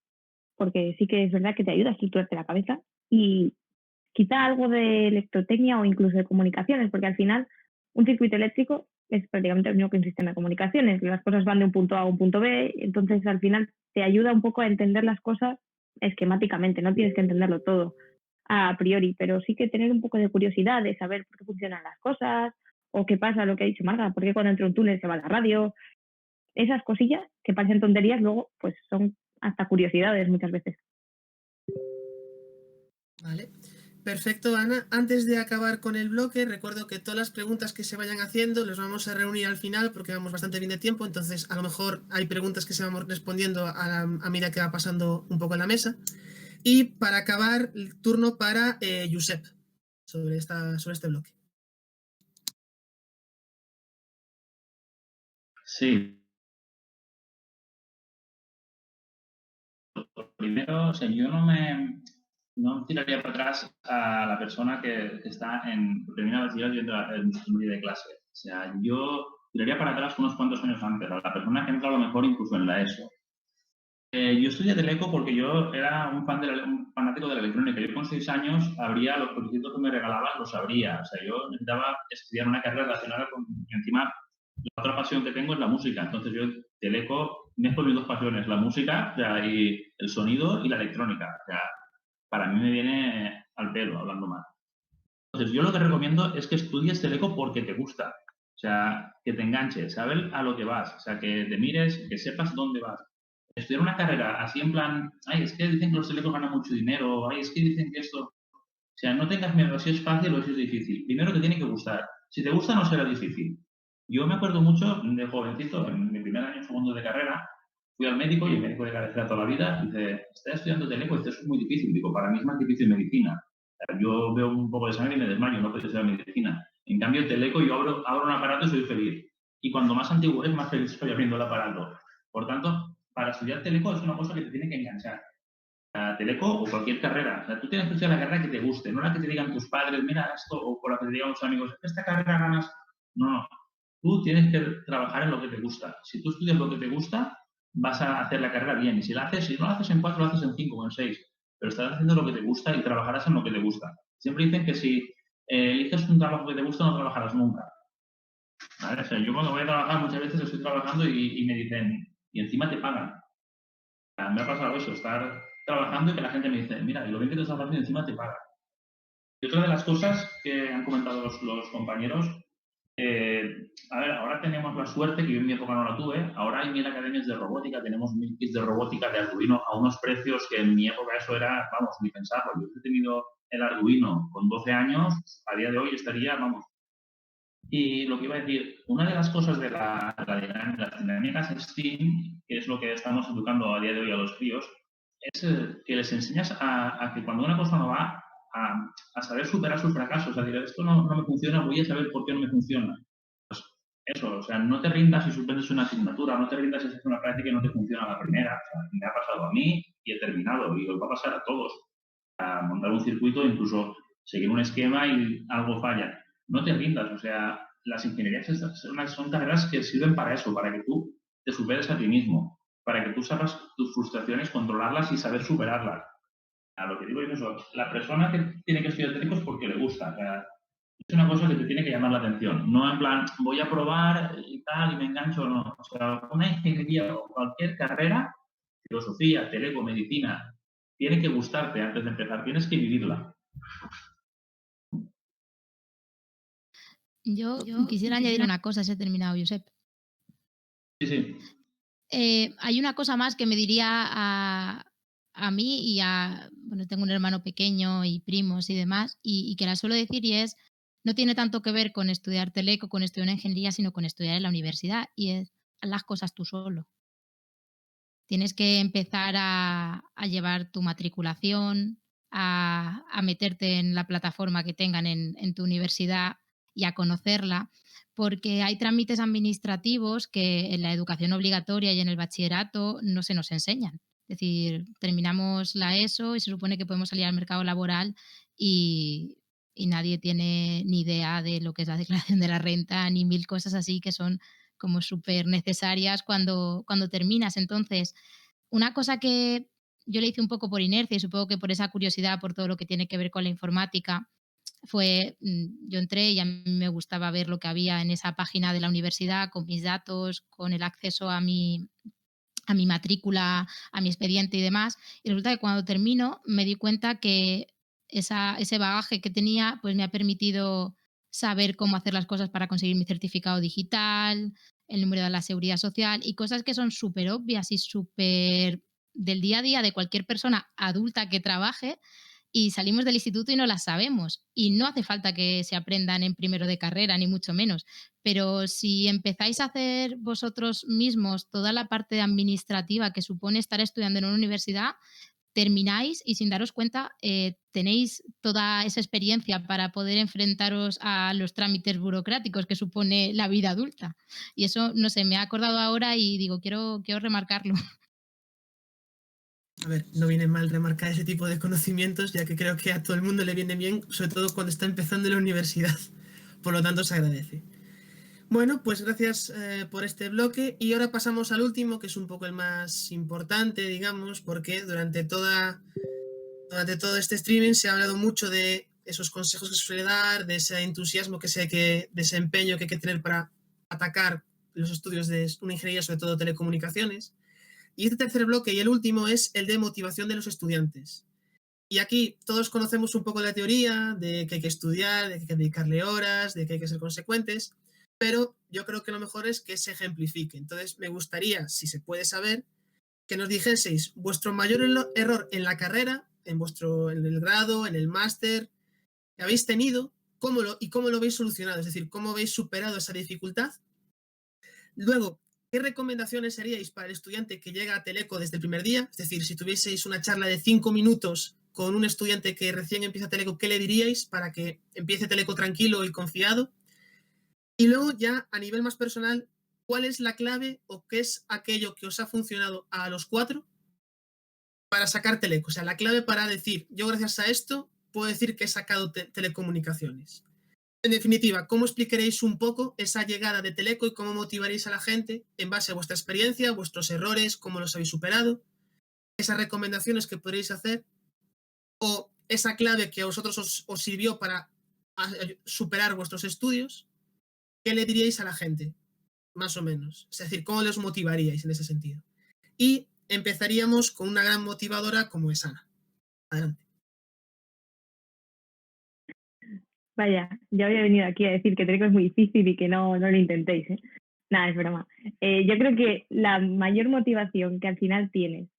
porque sí que es verdad que te ayuda a estructurarte la cabeza, y quizá algo de electrotecnia o incluso de comunicaciones, porque al final un circuito eléctrico es prácticamente lo mismo que un sistema de comunicaciones. Las cosas van de un punto A a un punto B, entonces al final te ayuda un poco a entender las cosas esquemáticamente, no tienes que entenderlo todo a priori, pero sí que tener un poco de curiosidad de saber por qué funcionan las cosas, o qué pasa, lo que ha dicho Marga, por qué cuando entra un túnel se va la radio. Esas cosillas que parecen tonterías luego pues son hasta curiosidades muchas veces. Vale. Perfecto, Ana. Antes de acabar con el bloque, recuerdo que todas las preguntas que se vayan haciendo las vamos a reunir al final porque vamos bastante bien de tiempo, entonces a lo mejor hay preguntas que se vamos respondiendo a medida que va pasando un poco en la mesa. Y para acabar, el turno para Josep sobre este bloque. Sí. Primero, o sea, yo no tiraría para atrás a la persona que está en primera bachiller yendo en su día de clase. O sea, yo tiraría para atrás unos cuantos años antes, a la persona que entra a lo mejor incluso en la ESO. Yo estudié Teleco porque yo era un fanático de la electrónica. Yo con 6 años abría los proyectos que me regalaban, los abría. O sea, yo necesitaba estudiar una carrera relacionada con... Y encima, la otra pasión que tengo es la música. Entonces yo, Teleco, mezclo mis dos pasiones, la música, o sea, y el sonido y la electrónica. O sea, para mí me viene al pelo, hablando mal. Entonces yo lo que recomiendo es que estudies Teleco porque te gusta. O sea, que te enganches, saber a lo que vas. O sea, que te mires, que sepas dónde vas. Estudiar una carrera así en plan, es que dicen que los telecos ganan mucho dinero, es que dicen que esto... O sea, no tengas miedo si es fácil o si es difícil. Primero te tiene que gustar. Si te gusta, no será difícil. Yo me acuerdo mucho de jovencito, en mi primer año segundo de carrera, fui al médico y el médico de cabecera toda la vida dice, ¿estás estudiando teleco? Esto es muy difícil. Digo, para mí es más difícil medicina. Yo veo un poco de sangre y me desmayo, no puedo estudiar medicina. En cambio, teleco yo abro un aparato y soy feliz. Y cuando más antiguo es, más feliz estoy abriendo el aparato. Por tanto, para estudiar teleco es una cosa que te tiene que enganchar. A teleco o cualquier carrera. O sea, tú tienes que estudiar la carrera que te guste, no la que te digan tus padres, mira esto, o por la que te digan tus amigos, esta carrera ganas. No. Tú tienes que trabajar en lo que te gusta. Si tú estudias lo que te gusta, vas a hacer la carrera bien. Y si no lo haces en 4, lo haces en 5 o en 6. Pero estás haciendo lo que te gusta y trabajarás en lo que te gusta. Siempre dicen que si eliges un trabajo que te gusta, no trabajarás nunca. ¿Vale? O sea, yo cuando voy a trabajar muchas veces estoy trabajando y me dicen, y encima te pagan. Me ha pasado eso, estar trabajando y que la gente me dice, mira, y lo bien que te estás haciendo encima te pagan. Y otra de las cosas que han comentado los compañeros, ahora tenemos la suerte, que yo en mi época no la tuve, ahora hay 1000 academias de robótica, tenemos 1000 kits de robótica de Arduino a unos precios que en mi época eso era, vamos, ni pensarlo. Yo he tenido el Arduino con 12 años, a día de hoy estaría, vamos. Y lo que iba a decir, una de las cosas de las dinámicas STEAM, que es lo que estamos educando a día de hoy a los críos, es que les enseñas a que cuando una cosa no va, a saber superar sus fracasos, a decir, esto no me funciona, voy a saber por qué no me funciona. Pues eso, o sea, no te rindas si suspendes una asignatura, no te rindas si haces una práctica y no te funciona la primera. O sea, me ha pasado a mí y he terminado y os va a pasar a todos. A montar un circuito, incluso seguir un esquema y algo falla. No te rindas, o sea, las ingenierías son carreras que sirven para eso, para que tú te superes a ti mismo, para que tú sepas tus frustraciones, controlarlas y saber superarlas. A lo que digo es eso, la persona que tiene que estudiar técnico es porque le gusta. O sea, es una cosa que te tiene que llamar la atención. No en plan, voy a probar y tal y me engancho, no. O sea, una ingeniería o cualquier carrera, filosofía, teleco, medicina, tiene que gustarte antes de empezar, tienes que vivirla. Yo quisiera añadir una cosa a ese terminado, Josep. Sí, sí. Hay una cosa más que me diría a mí y bueno, tengo un hermano pequeño y primos y demás, y que la suelo decir y es, no tiene tanto que ver con estudiar teleco, con estudiar una ingeniería, sino con estudiar en la universidad, y es, haz las cosas tú solo. Tienes que empezar a llevar tu matriculación, a meterte en la plataforma que tengan en tu universidad y a conocerla, porque hay trámites administrativos que en la educación obligatoria y en el bachillerato no se nos enseñan. Es decir, terminamos la ESO y se supone que podemos salir al mercado laboral y nadie tiene ni idea de lo que es la declaración de la renta ni mil cosas así que son como súper necesarias cuando terminas. Entonces, una cosa que yo le hice un poco por inercia y supongo que por esa curiosidad, por todo lo que tiene que ver con la informática, fue, yo entré y a mí me gustaba ver lo que había en esa página de la universidad con mis datos, con el acceso a mi matrícula, a mi expediente y demás. Y resulta que cuando termino me di cuenta que ese bagaje que tenía pues me ha permitido saber cómo hacer las cosas para conseguir mi certificado digital, el número de la seguridad social y cosas que son súper obvias y súper del día a día de cualquier persona adulta que trabaje y salimos del instituto y no las sabemos. Y no hace falta que se aprendan en primero de carrera, ni mucho menos. Pero si empezáis a hacer vosotros mismos toda la parte administrativa que supone estar estudiando en una universidad, termináis y sin daros cuenta tenéis toda esa experiencia para poder enfrentaros a los trámites burocráticos que supone la vida adulta. Y eso, no sé, me ha acordado ahora y digo, quiero remarcarlo. A ver, no viene mal remarcar ese tipo de conocimientos, ya que creo que a todo el mundo le viene bien, sobre todo cuando está empezando en la universidad. Por lo tanto, se agradece. Bueno, pues gracias por este bloque y ahora pasamos al último, que es un poco el más importante, digamos, porque durante todo este streaming se ha hablado mucho de esos consejos que se suele dar, de ese entusiasmo de ese empeño que hay que tener para atacar los estudios de una ingeniería, sobre todo telecomunicaciones. Y este tercer bloque y el último es el de motivación de los estudiantes. Y aquí todos conocemos un poco la teoría de que hay que estudiar, de que hay que dedicarle horas, de que hay que ser consecuentes, pero yo creo que lo mejor es que se ejemplifique. Entonces me gustaría, si se puede saber, que nos dijeseis vuestro mayor error en la carrera, en el grado, en el máster, que habéis tenido, cómo lo habéis solucionado, es decir, cómo habéis superado esa dificultad. Luego, ¿qué recomendaciones haríais para el estudiante que llega a Teleco desde el primer día? Es decir, si tuvieseis una charla de 5 minutos con un estudiante que recién empieza Teleco, ¿qué le diríais para que empiece Teleco tranquilo y confiado? Y luego ya a nivel más personal, ¿cuál es la clave o qué es aquello que os ha funcionado a los 4 para sacar Teleco? O sea, la clave para decir, yo gracias a esto puedo decir que he sacado telecomunicaciones. En definitiva, ¿cómo explicaréis un poco esa llegada de Teleco y cómo motivaréis a la gente en base a vuestra experiencia, vuestros errores, cómo los habéis superado, esas recomendaciones que podréis hacer o esa clave que a vosotros os sirvió para superar vuestros estudios? ¿Qué le diríais a la gente? Más o menos. Es decir, ¿cómo les motivaríais en ese sentido? Y empezaríamos con una gran motivadora como es Ana. Adelante. Vaya, yo había venido aquí a decir que Teleco es muy difícil y que no lo intentéis, ¿eh? Nada, es broma. Yo creo que la mayor motivación que al final tienes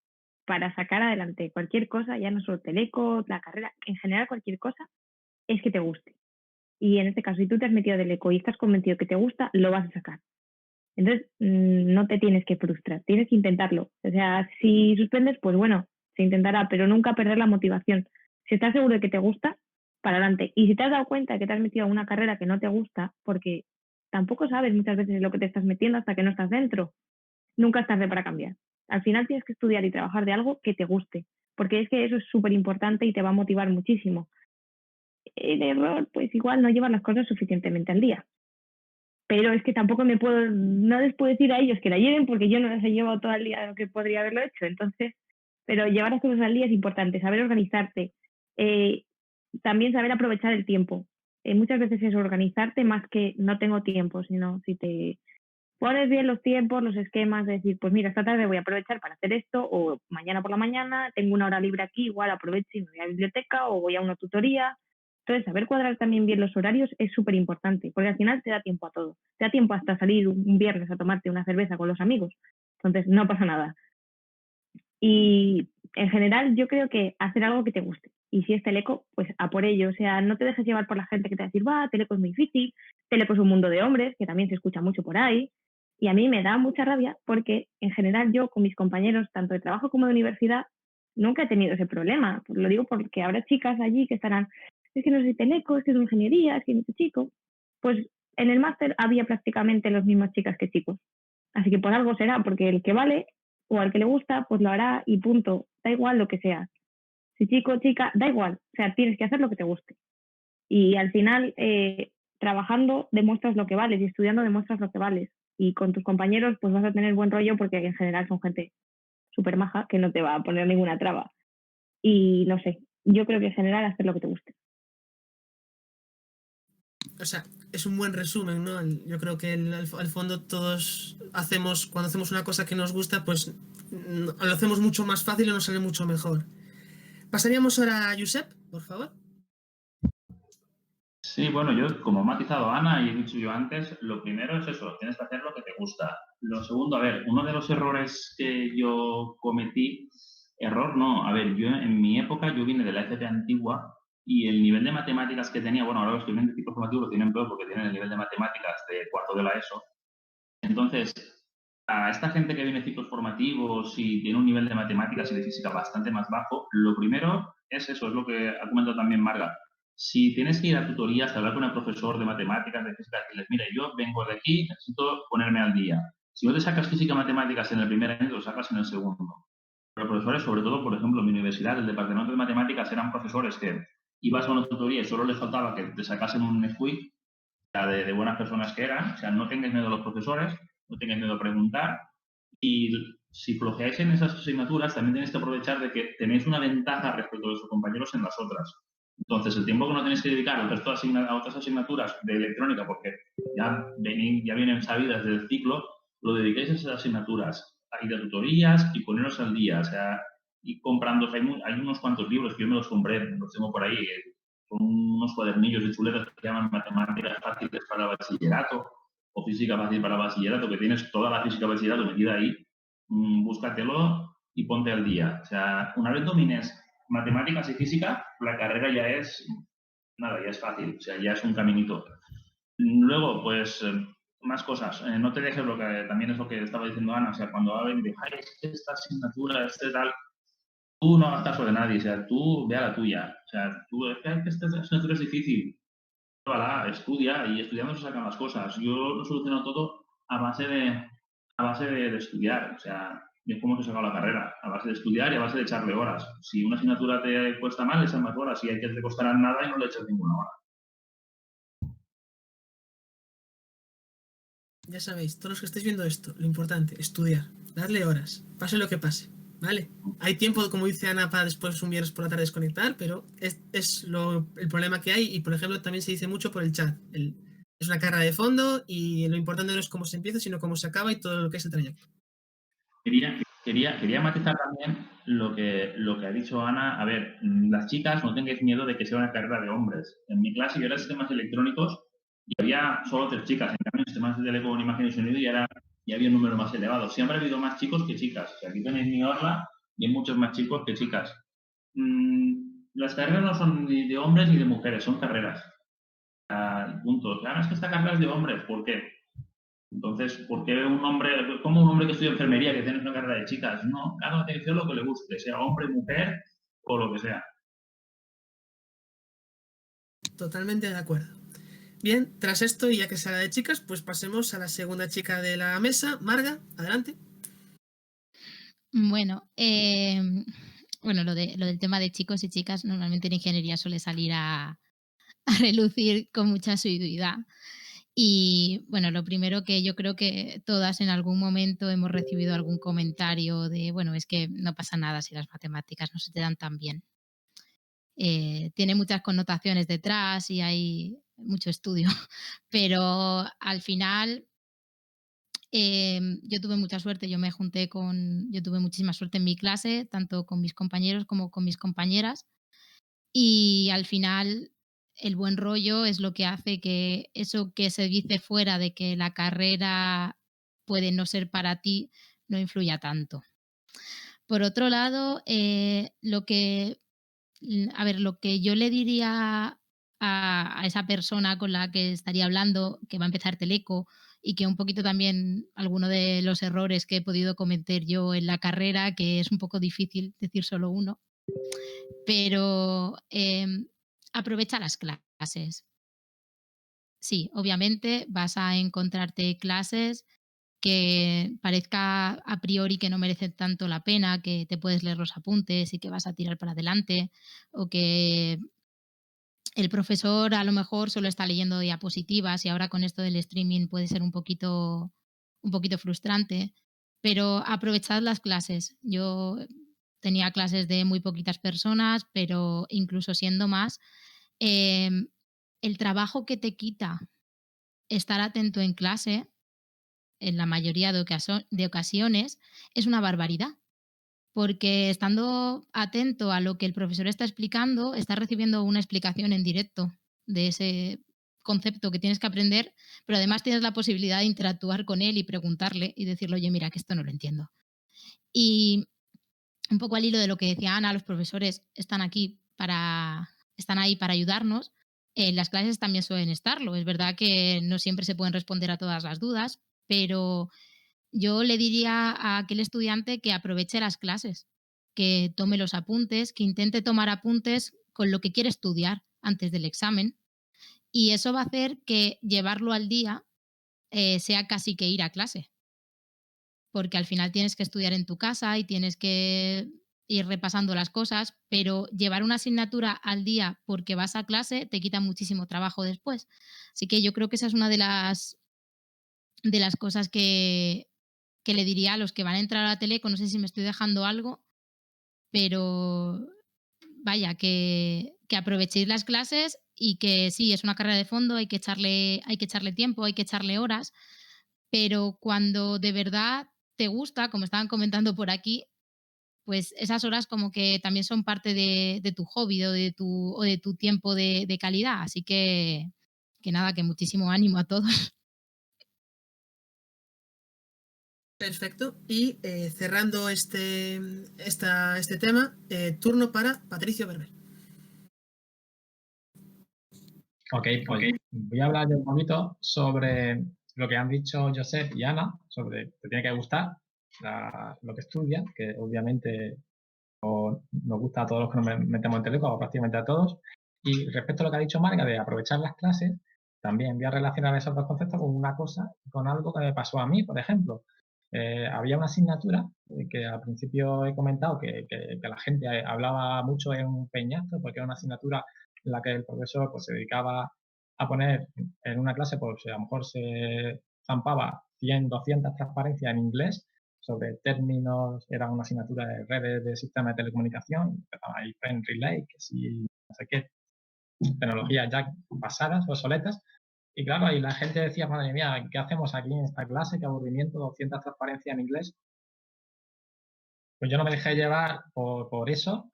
para sacar adelante cualquier cosa, ya no solo Teleco, la carrera, en general cualquier cosa, es que te guste. Y en este caso, si tú te has metido a Teleco y estás convencido que te gusta, lo vas a sacar. Entonces, no te tienes que frustrar, tienes que intentarlo. O sea, si suspendes, pues bueno, se intentará, pero nunca perder la motivación. Si estás seguro de que te gusta, para adelante. Y si te has dado cuenta de que te has metido a una carrera que no te gusta, porque tampoco sabes muchas veces en lo que te estás metiendo hasta que no estás dentro. Nunca es tarde para cambiar. Al final tienes que estudiar y trabajar de algo que te guste, porque es que eso es súper importante y te va a motivar muchísimo. El error, pues igual no llevar las cosas suficientemente al día. Pero es que tampoco no les puedo decir a ellos que la lleven porque yo no las he llevado todo el día lo que podría haberlo hecho. Entonces, pero llevar las cosas al día es importante, saber organizarte, también saber aprovechar el tiempo. Muchas veces es organizarte más que no tengo tiempo, sino si te pones bien los tiempos, los esquemas, de decir, pues mira, esta tarde voy a aprovechar para hacer esto, o mañana por la mañana tengo una hora libre aquí, igual aprovecho y me voy a la biblioteca o voy a una tutoría. Entonces, saber cuadrar también bien los horarios es súper importante, porque al final te da tiempo a todo. Te da tiempo hasta salir un viernes a tomarte una cerveza con los amigos. Entonces, no pasa nada. Y en general, yo creo que hacer algo que te guste. Y si es teleco, pues a por ello. O sea, no te dejes llevar por la gente que te va a decir, va, teleco es muy difícil, teleco es un mundo de hombres, que también se escucha mucho por ahí. Y a mí me da mucha rabia porque, en general, yo con mis compañeros, tanto de trabajo como de universidad, nunca he tenido ese problema. Lo digo porque habrá chicas allí que estarán, es que no soy teleco, es que es ingeniería, es que no soy chico. Pues en el máster había prácticamente las mismas chicas que chicos. Así que por algo será, porque el que vale o al que le gusta, pues lo hará y punto. Da igual lo que sea. Si chico o chica, da igual. O sea, tienes que hacer lo que te guste. Y al final, trabajando demuestras lo que vales y estudiando demuestras lo que vales. Y con tus compañeros, pues vas a tener buen rollo porque en general son gente súper maja que no te va a poner ninguna traba. Y no sé, yo creo que en general hacer lo que te guste. O sea, es un buen resumen, ¿no? Yo creo que al fondo todos cuando hacemos una cosa que nos gusta, pues lo hacemos mucho más fácil y nos sale mucho mejor. Pasaríamos ahora a Josep, por favor. Sí, bueno, yo como ha matizado Ana y he dicho yo antes, lo primero es eso, tienes que hacer lo que te gusta. Lo segundo, a ver, uno de los errores que yo cometí, error no, a ver, yo en mi época yo vine de la FP antigua y el nivel de matemáticas que tenía, bueno, ahora los que vienen de ciclo formativo lo tienen peor porque tienen el nivel de matemáticas de cuarto de la ESO. Entonces, a esta gente que viene de ciclos formativos y tiene un nivel de matemáticas y de física bastante más bajo, lo primero es eso, es lo que ha comentado también Marga. Si tienes que ir a tutorías, a hablar con el profesor de matemáticas, de física, que les mire, yo vengo de aquí, necesito ponerme al día. Si no te sacas física matemáticas en el primer año, te lo sacas en el segundo. Pero profesores, sobre todo, por ejemplo, en mi universidad, el departamento de matemáticas eran profesores que ibas a una tutoría y solo les faltaba que te sacasen un FUI, de buenas personas que eran. O sea, no tengáis miedo a los profesores, no tengáis miedo a preguntar. Y si flojeáis en esas asignaturas, también tenéis que aprovechar de que tenéis una ventaja respecto de sus compañeros en las otras. Entonces, el tiempo que no tenéis que dedicar a otras asignaturas de electrónica, porque ya vienen sabidas del ciclo, lo dediquéis a esas asignaturas, a ir a tutorías y poneros al día. O sea, y comprando, hay unos cuantos libros que yo me los compré, los tengo por ahí, son unos cuadernillos de chuletas que se llaman Matemáticas Fáciles para Bachillerato o Física Fácil para Bachillerato, que tienes toda la física bachillerato metida ahí. Búscatelo y ponte al día. O sea, una vez domines matemáticas y física, la carrera ya es fácil, o sea, ya es un caminito. Luego, pues, más cosas. No te dejes lo que también es lo que estaba diciendo Ana, o sea, cuando hablan de, ay, es que esta asignatura, tal, tú no hagas caso de nadie, o sea, tú ve a la tuya. O sea, tú, es que esta asignatura es difícil, estudia y estudiando se sacan las cosas. Yo lo soluciono todo a base de estudiar, o sea, es como que he sacado la carrera, a base de estudiar y a base de echarle horas. Si una asignatura te cuesta mal, le echas más horas. Si hay que te costarán nada y no le echas ninguna hora. Ya sabéis, todos los que estáis viendo esto, lo importante, estudiar, darle horas, pase lo que pase, ¿vale? Hay tiempo, como dice Ana, para después un viernes por la tarde desconectar, pero es el problema que hay y, por ejemplo, también se dice mucho por el chat. Es una carrera de fondo y lo importante no es cómo se empieza, sino cómo se acaba y todo lo que es el trayecto. Quería matizar también lo que ha dicho Ana. A ver, las chicas no tengáis miedo de que sea una carrera de hombres. En mi clase yo era sistemas electrónicos y había solo 3 chicas. En cambio, en sistemas de telecom, imagen y sonido ya había un número más elevado. Siempre ha habido más chicos que chicas. O sea, aquí tenéis mi orla y hay muchos más chicos que chicas. Las carreras no son ni de hombres ni de mujeres, son carreras. Punto. Claro, es que esta carrera es de hombres. ¿Por qué? Entonces, ¿por qué como un hombre que estudia enfermería, que tiene una carrera de chicas? No, cada uno tiene que hacer lo que le guste, sea hombre, mujer o lo que sea. Totalmente de acuerdo. Bien, tras esto, y ya que sala de chicas, pues pasemos a la segunda chica de la mesa. Marga, adelante. Bueno, bueno, lo del tema de chicos y chicas normalmente en ingeniería suele salir a relucir con mucha asiduidad. Y bueno, lo primero que yo creo que todas en algún momento hemos recibido algún comentario de, bueno, es que no pasa nada si las matemáticas no se te dan tan bien. Tiene muchas connotaciones detrás y hay mucho estudio, pero al final yo tuve mucha suerte, yo tuve muchísima suerte en mi clase, tanto con mis compañeros como con mis compañeras, y al final el buen rollo es lo que hace que eso que se dice fuera de que la carrera puede no ser para ti, no influya tanto. Por otro lado, lo que yo le diría a esa persona con la que estaría hablando, que va a empezar Teleco, y que un poquito también alguno de los errores que he podido cometer yo en la carrera, que es un poco difícil decir solo uno, pero aprovecha las clases. Sí, obviamente vas a encontrarte clases que parezca a priori que no merecen tanto la pena, que te puedes leer los apuntes y que vas a tirar para adelante, o que el profesor a lo mejor solo está leyendo diapositivas y ahora con esto del streaming puede ser un poquito frustrante, pero aprovechad las clases. Yo tenía clases de muy poquitas personas, pero incluso siendo más, em, el trabajo que te quita estar atento en clase, en la mayoría de ocasiones, es una barbaridad. Porque estando atento a lo que el profesor está explicando, estás recibiendo una explicación en directo de ese concepto que tienes que aprender, pero además tienes la posibilidad de interactuar con él y preguntarle y decirle, oye, mira, que esto no lo entiendo. Y un poco al hilo de lo que decía Ana, los profesores están ahí para ayudarnos. Las clases también suelen estarlo. Es verdad que no siempre se pueden responder a todas las dudas, pero yo le diría a aquel estudiante que aproveche las clases, que tome los apuntes, que intente tomar apuntes con lo que quiere estudiar antes del examen. Y eso va a hacer que llevarlo al día sea casi que ir a clase, porque al final tienes que estudiar en tu casa y tienes que ir repasando las cosas, pero llevar una asignatura al día porque vas a clase te quita muchísimo trabajo después. Así que yo creo que esa es una de las cosas que le diría a los que van a entrar a la Teleco, no sé si me estoy dejando algo, pero vaya, que aprovechéis las clases y que sí, es una carrera de fondo, hay que echarle tiempo, hay que echarle horas, pero cuando de verdad te gusta, como estaban comentando por aquí, pues esas horas como que también son parte de tu hobby o de tu tiempo de calidad. Así que nada, que muchísimo ánimo a todos. Perfecto. Y cerrando este tema, turno para Patricio Berber. Ok, pues voy a hablar yo un poquito sobre lo que han dicho Josep y Ana, sobre que tiene que gustar lo que estudian, que obviamente nos gusta a todos los que nos metemos en Teleco, o prácticamente a todos. Y respecto a lo que ha dicho Marga de aprovechar las clases, también voy a relacionar esos dos conceptos con una cosa, con algo que me pasó a mí, por ejemplo. Había una asignatura que al principio he comentado que la gente hablaba mucho en un peñazo, porque era una asignatura en la que el profesor pues, se dedicaba a poner en una clase, pues a lo mejor se zampaba 100, 200 transparencias en inglés sobre términos, era una asignatura de redes de sistemas de telecomunicación, empezaba ahí Pen Relay, que si no sé qué, tecnologías ya pasadas, obsoletas, y claro, ahí la gente decía, madre mía, ¿qué hacemos aquí en esta clase? ¿Qué aburrimiento? 200 transparencias en inglés. Pues yo no me dejé llevar por eso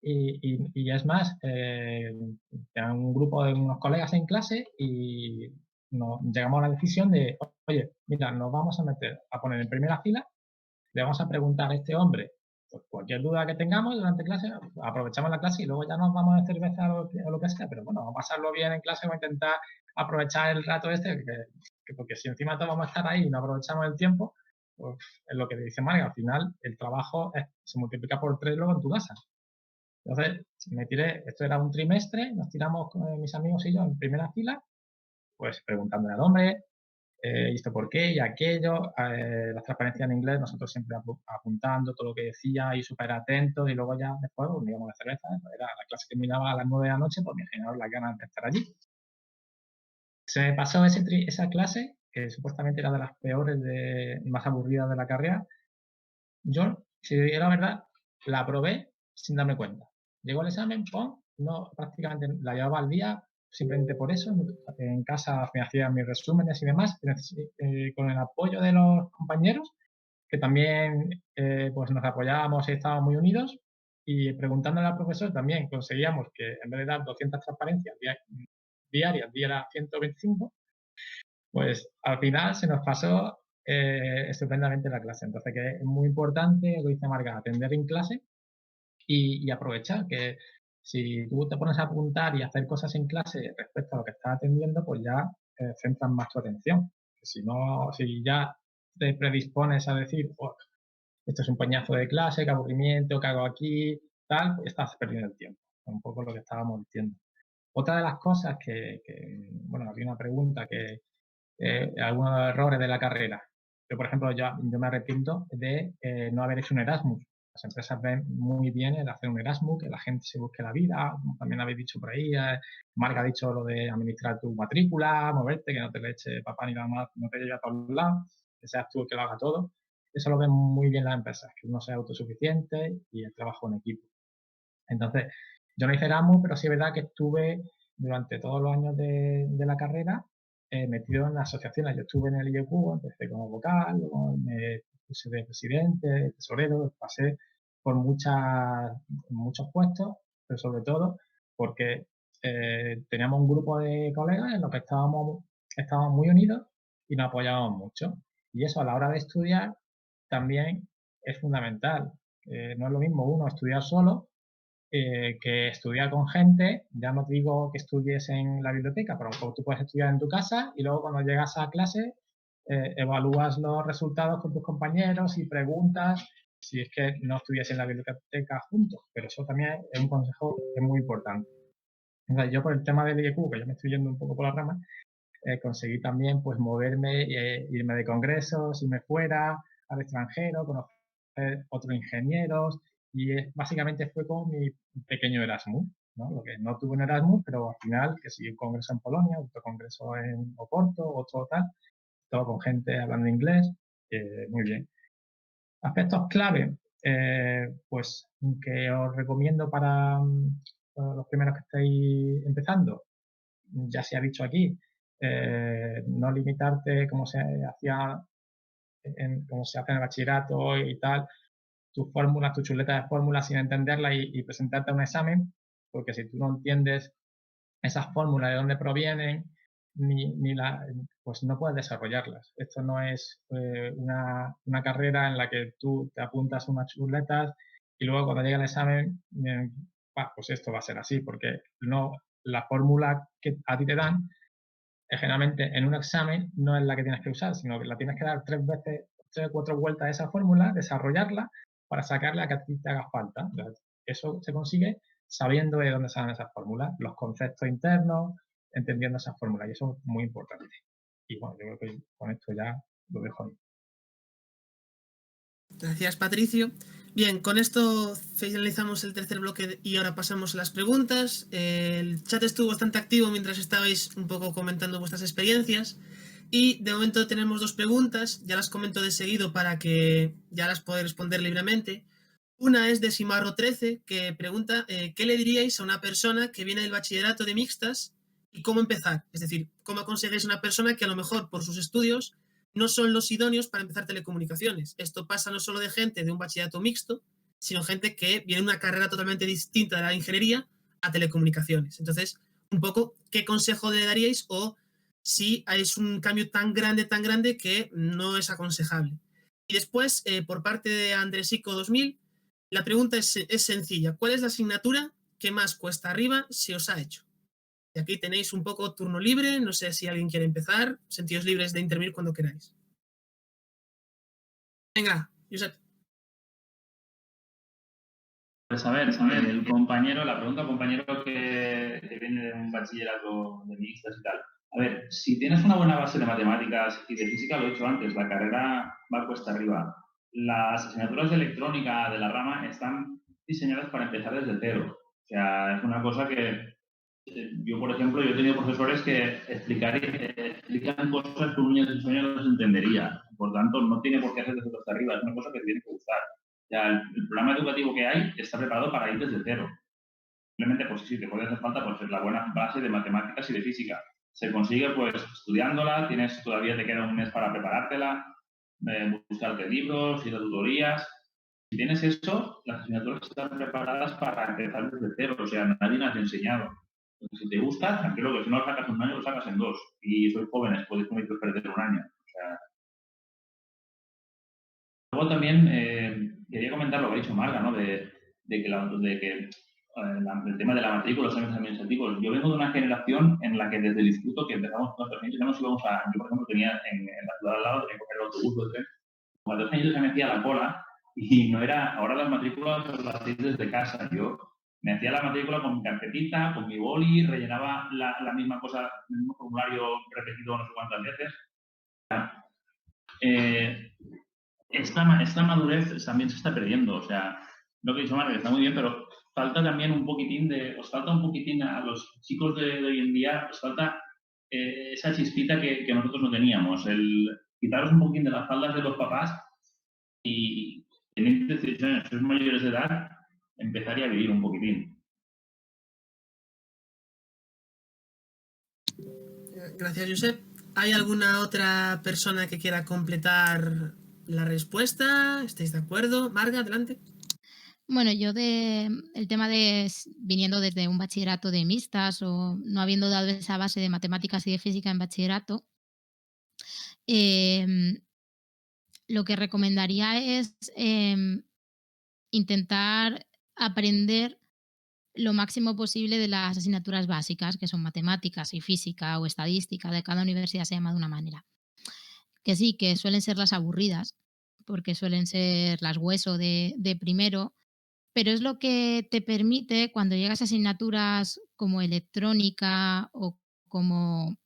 y es más, era un grupo de unos colegas en clase y llegamos a la decisión de, oye, mira, nos vamos a meter a poner en primera fila, le vamos a preguntar a este hombre pues, cualquier duda que tengamos durante clase, aprovechamos la clase y luego ya nos vamos a cerveza o lo que sea, pero bueno, vamos a pasarlo bien en clase, vamos a intentar aprovechar el rato este, porque si encima todos vamos a estar ahí y no aprovechamos el tiempo, pues es lo que dice Mario, al final el trabajo se multiplica por 3 luego en tu casa. Entonces, me tiré, esto era un trimestre, nos tiramos mis amigos y yo en primera fila pues preguntándole al hombre, ¿y esto por qué? Y aquello, la transparencia en inglés, nosotros siempre apuntando todo lo que decía y súper atentos, y luego ya después, cuando íbamos de cerveza, era la clase que terminaba a las 9 de la noche, pues me generaron las ganas de estar allí. Se me pasó esa clase, que supuestamente era de las peores, más aburridas de la carrera. Yo, si digo la verdad, la aprobé sin darme cuenta. Llegó el examen, no, prácticamente la llevaba al día, simplemente por eso. En casa me hacía mis resúmenes y demás, con el apoyo de los compañeros, que también pues nos apoyábamos y estábamos muy unidos, y preguntándole al profesor también conseguíamos que en vez de dar 200 transparencias diarias, diera 125, pues al final se nos pasó estupendamente la clase. Entonces, que es muy importante, lo dice Marga, atender en clase y aprovechar que si tú te pones a apuntar y hacer cosas en clase respecto a lo que estás atendiendo, pues ya centras más tu atención. Que si no, si ya te predispones a decir, oh, esto es un peñazo de clase, qué aburrimiento, qué hago aquí, tal, pues estás perdiendo el tiempo. Un poco lo que estábamos diciendo. Otra de las cosas bueno, había una pregunta que algunos errores de la carrera. Yo, por ejemplo, yo me arrepiento de no haber hecho un Erasmus. Las empresas ven muy bien el hacer un Erasmus, que la gente se busque la vida. También habéis dicho por ahí, Marc ha dicho lo de administrar tu matrícula, moverte, que no te le eche papá ni mamá, no te lleve a todos lados, que seas tú el que lo haga todo. Eso lo ven muy bien las empresas, que uno sea autosuficiente y el trabajo en equipo. Entonces, yo no hice Erasmus, pero sí es verdad que estuve durante todos los años de la carrera metido en las asociaciones. Yo estuve en el IEQ, empecé como vocal, luego me puse de presidente, de tesorero, pasé por muchos puestos, pero sobre todo porque teníamos un grupo de colegas en los que estábamos muy unidos y nos apoyábamos mucho. Y eso a la hora de estudiar también es fundamental. No es lo mismo uno estudiar solo que estudiar con gente. Ya no digo que estudies en la biblioteca, pero tú puedes estudiar en tu casa y luego cuando llegas a clase evalúas los resultados con tus compañeros y preguntas si es que no estudias en la biblioteca juntos. Pero eso también es un consejo que es muy importante. Entonces, yo por el tema del IEQ, que yo me estoy yendo un poco por las ramas, conseguí también pues moverme, irme de congresos, irme fuera, al extranjero, conocer otros ingenieros, y básicamente fue como mi pequeño Erasmus, ¿no? Lo que no tuve un Erasmus, pero al final que sí, un congreso en Polonia, otro congreso en Oporto, otro tal, todo con gente hablando inglés, muy bien. Aspectos clave, pues que os recomiendo para los primeros que estáis empezando, ya se ha dicho aquí, no limitarte como se hacía como se hace en el bachillerato y tal, tus fórmulas, tu chuleta de fórmulas sin entenderla y presentarte a un examen, porque si tú no entiendes esas fórmulas de dónde provienen, pues no puedes desarrollarlas. Esto no es una carrera en la que tú te apuntas unas chuletas y luego cuando llega el examen, pues esto va a ser así, porque no, la fórmula que a ti te dan, generalmente en un examen no es la que tienes que usar, sino que la tienes que dar 3 o 4 vueltas a esa fórmula, desarrollarla para sacarla que a ti te haga falta. Entonces, eso se consigue sabiendo de dónde salen esas fórmulas, los conceptos internos, entendiendo esas fórmulas, y eso es muy importante. Y bueno, yo creo que con esto ya lo dejo ahí. Gracias, Patricio. Bien, con esto finalizamos el tercer bloque y ahora pasamos a las preguntas. El chat estuvo bastante activo mientras estabais un poco comentando vuestras experiencias y de momento tenemos 2 preguntas, ya las comento de seguido para que ya las podáis responder libremente. Una es de Simarro13, que pregunta ¿qué le diríais a una persona que viene del bachillerato de mixtas y cómo empezar? Es decir, ¿cómo aconsejáis a una persona que a lo mejor por sus estudios no son los idóneos para empezar telecomunicaciones? Esto pasa no solo de gente de un bachillerato mixto, sino gente que viene de una carrera totalmente distinta de la ingeniería a telecomunicaciones. Entonces, un poco, ¿qué consejo le daríais? O si es un cambio tan grande que no es aconsejable. Y después, por parte de Andresico 2000, la pregunta es sencilla. ¿Cuál es la asignatura que más cuesta arriba se os ha hecho? Y aquí tenéis un poco turno libre. No sé si alguien quiere empezar. Sentíos libres de intervenir cuando queráis. Venga, Josep. Pues a ver, el compañero, la pregunta, compañero que viene de un bachillerato de mixtas y tal, A ver, si tienes una buena base de matemáticas y de física, lo he dicho antes, la carrera va cuesta arriba. Las asignaturas de electrónica de la rama están diseñadas para empezar desde cero. O sea, es una cosa que yo, por ejemplo, yo he tenido profesores que explican cosas que un niño de 6 años no se entendería. Por tanto, no tiene por qué hacer desde hasta arriba, es una cosa que te tiene que gustar. O sea, el programa educativo que hay está preparado para ir desde cero. Simplemente, pues sí, te puede hacer falta pues, la buena base de matemáticas y de física. Se consigue pues estudiándola, todavía te queda un mes para preparártela, buscarte libros, ir a tutorías. Si tienes eso, las asignaturas están preparadas para empezar desde cero, o sea, nadie las ha enseñado. Entonces, si te gusta, tranquilo, que si no lo sacas en un año, lo sacas en 2. Y sois jóvenes, podéis perder un año. O sea, luego también quería comentar lo que ha dicho Marga, ¿no? De que el tema de la matrícula, los exámenes administrativos. Yo vengo de una generación en la que desde el instituto que empezamos con 3 años ya nos íbamos a... Yo, por ejemplo, tenía en la ciudad al lado, tenía que coger el autobús, el tren. Con 3 años ya me hacía la cola y no era... Ahora las matrículas las hacéis desde casa. Yo me hacía la matrícula con mi carpetita, con mi boli, rellenaba la misma cosa, el mismo formulario repetido no sé cuántas veces. Esta madurez también se está perdiendo. O sea, lo que ha dicho Marga está muy bien, pero falta también un poquitín os falta un poquitín a los chicos de hoy en día, os falta esa chispita que nosotros no teníamos, el quitaros un poquitín de las faldas de los papás y teniendo 18 años, sois mayores de edad, empezaría a vivir un poquitín. Gracias, Josep. ¿Hay alguna otra persona que quiera completar la respuesta? ¿Estáis de acuerdo? Marga, adelante. Bueno, yo el tema de viniendo desde un bachillerato de mixtas o no habiendo dado esa base de matemáticas y de física en bachillerato, lo que recomendaría es intentar aprender lo máximo posible de las asignaturas básicas, que son matemáticas y física o estadística, de cada universidad se llama de una manera. Que sí, que suelen ser las aburridas, porque suelen ser las hueso de primero, pero es lo que te permite, cuando llegas a asignaturas como electrónica o como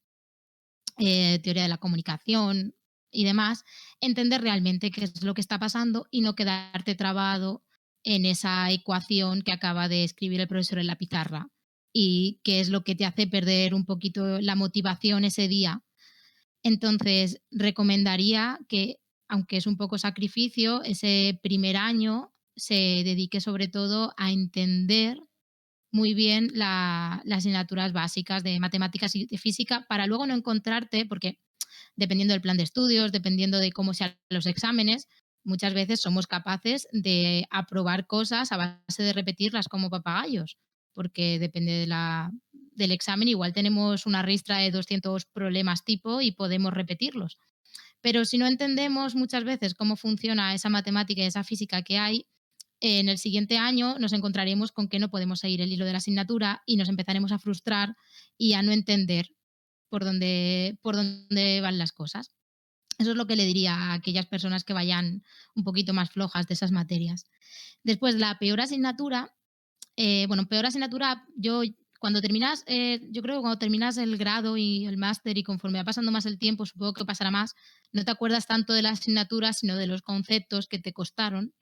teoría de la comunicación y demás, entender realmente qué es lo que está pasando y no quedarte trabado en esa ecuación que acaba de escribir el profesor en la pizarra y qué es lo que te hace perder un poquito la motivación ese día. Entonces, recomendaría que, aunque es un poco sacrificio, ese primer año se dedique sobre todo a entender muy bien las asignaturas básicas de matemáticas y de física para luego no encontrarte, porque dependiendo del plan de estudios, dependiendo de cómo sean los exámenes, muchas veces somos capaces de aprobar cosas a base de repetirlas como papagayos, porque depende del examen, igual tenemos una ristra de 200 problemas tipo y podemos repetirlos. Pero si no entendemos muchas veces cómo funciona esa matemática y esa física que hay, en el siguiente año nos encontraremos con que no podemos seguir el hilo de la asignatura y nos empezaremos a frustrar y a no entender por dónde van las cosas. Eso es lo que le diría a aquellas personas que vayan un poquito más flojas de esas materias. Después, la peor asignatura, peor asignatura, cuando terminas, yo creo que cuando terminas el grado y el máster y conforme va pasando más el tiempo, supongo que pasará más, no te acuerdas tanto de la asignatura, sino de los conceptos que te costaron.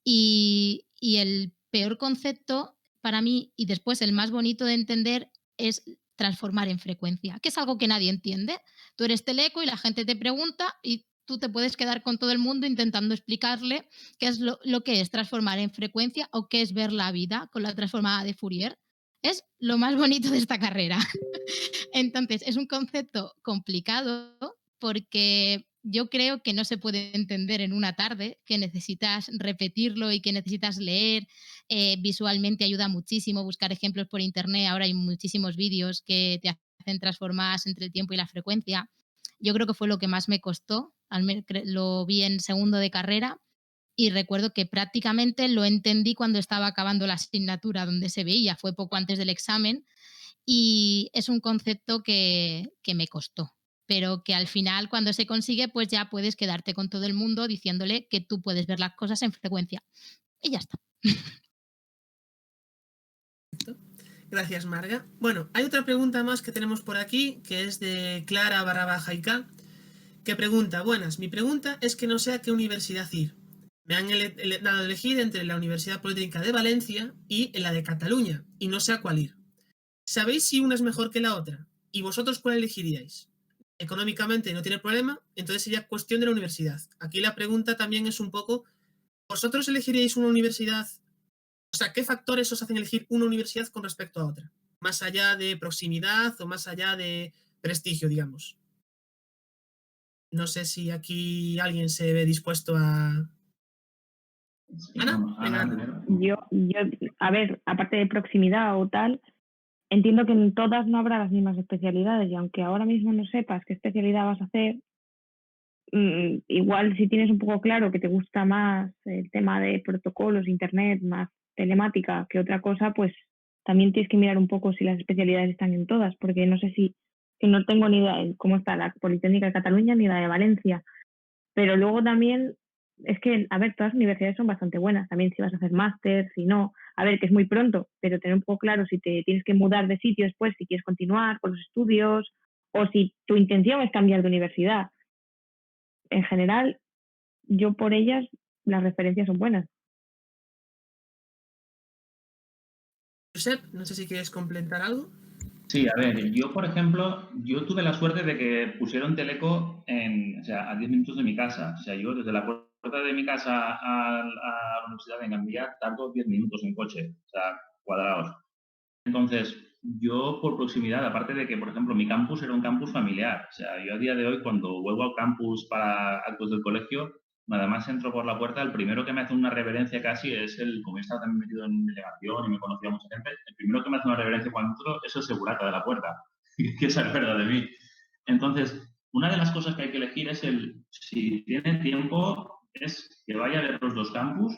Y el peor concepto para mí, y después el más bonito de entender, es transformar en frecuencia, que es algo que nadie entiende. Tú eres teleco y la gente te pregunta y tú te puedes quedar con todo el mundo intentando explicarle qué es lo que es transformar en frecuencia o qué es ver la vida con la transformada de Fourier. Es lo más bonito de esta carrera. Entonces, es un concepto complicado porque yo creo que no se puede entender en una tarde, que necesitas repetirlo y que necesitas leer. Visualmente ayuda muchísimo buscar ejemplos por internet. Ahora hay muchísimos vídeos que te hacen transformar entre el tiempo y la frecuencia. Yo creo que fue lo que más me costó. Lo vi en segundo de carrera y recuerdo que prácticamente lo entendí cuando estaba acabando la asignatura donde se veía. Fue poco antes del examen y es un concepto que me costó, pero que al final cuando se consigue pues ya puedes quedarte con todo el mundo diciéndole que tú puedes ver las cosas en frecuencia y ya está. Gracias, Marga. Bueno, hay otra pregunta más que tenemos por aquí, que es de Clara_IK, que pregunta: buenas, mi pregunta es que no sé a qué universidad ir. Me han dado a elegir entre la Universidad Politécnica de Valencia y la de Cataluña, y no sé a cuál ir. ¿Sabéis si una es mejor que la otra? ¿Y vosotros cuál elegiríais? Económicamente no tiene problema, entonces sería cuestión de la universidad. Aquí la pregunta también es un poco: ¿vosotros elegiríais una universidad? O sea, ¿qué factores os hacen elegir una universidad con respecto a otra? Más allá de proximidad o más allá de prestigio, digamos. No sé si aquí alguien se ve dispuesto a... Sí, Ana, bueno, venga, Ana Ana. primero. A ver, aparte de proximidad o tal, entiendo que en todas no habrá las mismas especialidades y aunque ahora mismo no sepas qué especialidad vas a hacer, igual si tienes un poco claro que te gusta más el tema de protocolos, internet, más telemática que otra cosa, pues también tienes que mirar un poco si las especialidades están en todas, porque no sé si, que no tengo ni idea de cómo está la Politécnica de Cataluña ni la de Valencia, pero luego también es que, a ver, todas las universidades son bastante buenas, también si vas a hacer máster, si no, a ver, que es muy pronto, pero tener un poco claro si te tienes que mudar de sitio después, si quieres continuar con los estudios o si tu intención es cambiar de universidad. En general, yo por ellas, las referencias son buenas. Josep, no sé si quieres complementar algo. Sí, a ver, yo, por ejemplo, yo tuve la suerte de que pusieron Teleco o sea, a 10 minutos de mi casa. O sea, yo desde la puerta de mi casa a la universidad de Gandía tardo 10 minutos en coche, o sea, cuadrados. Entonces, yo por proximidad, aparte de que, por ejemplo, mi campus era un campus familiar. O sea, yo a día de hoy, cuando vuelvo al campus para actos del colegio, nada más entro por la puerta, el primero que me hace una reverencia casi es como yo estaba también metido en delegación y me conocía mucha gente, el primero que me hace una reverencia cuando entro es el segurata de la puerta, que se acuerda de mí. Entonces, una de las cosas que hay que elegir es si tiene tiempo, es que vaya a ver los dos campus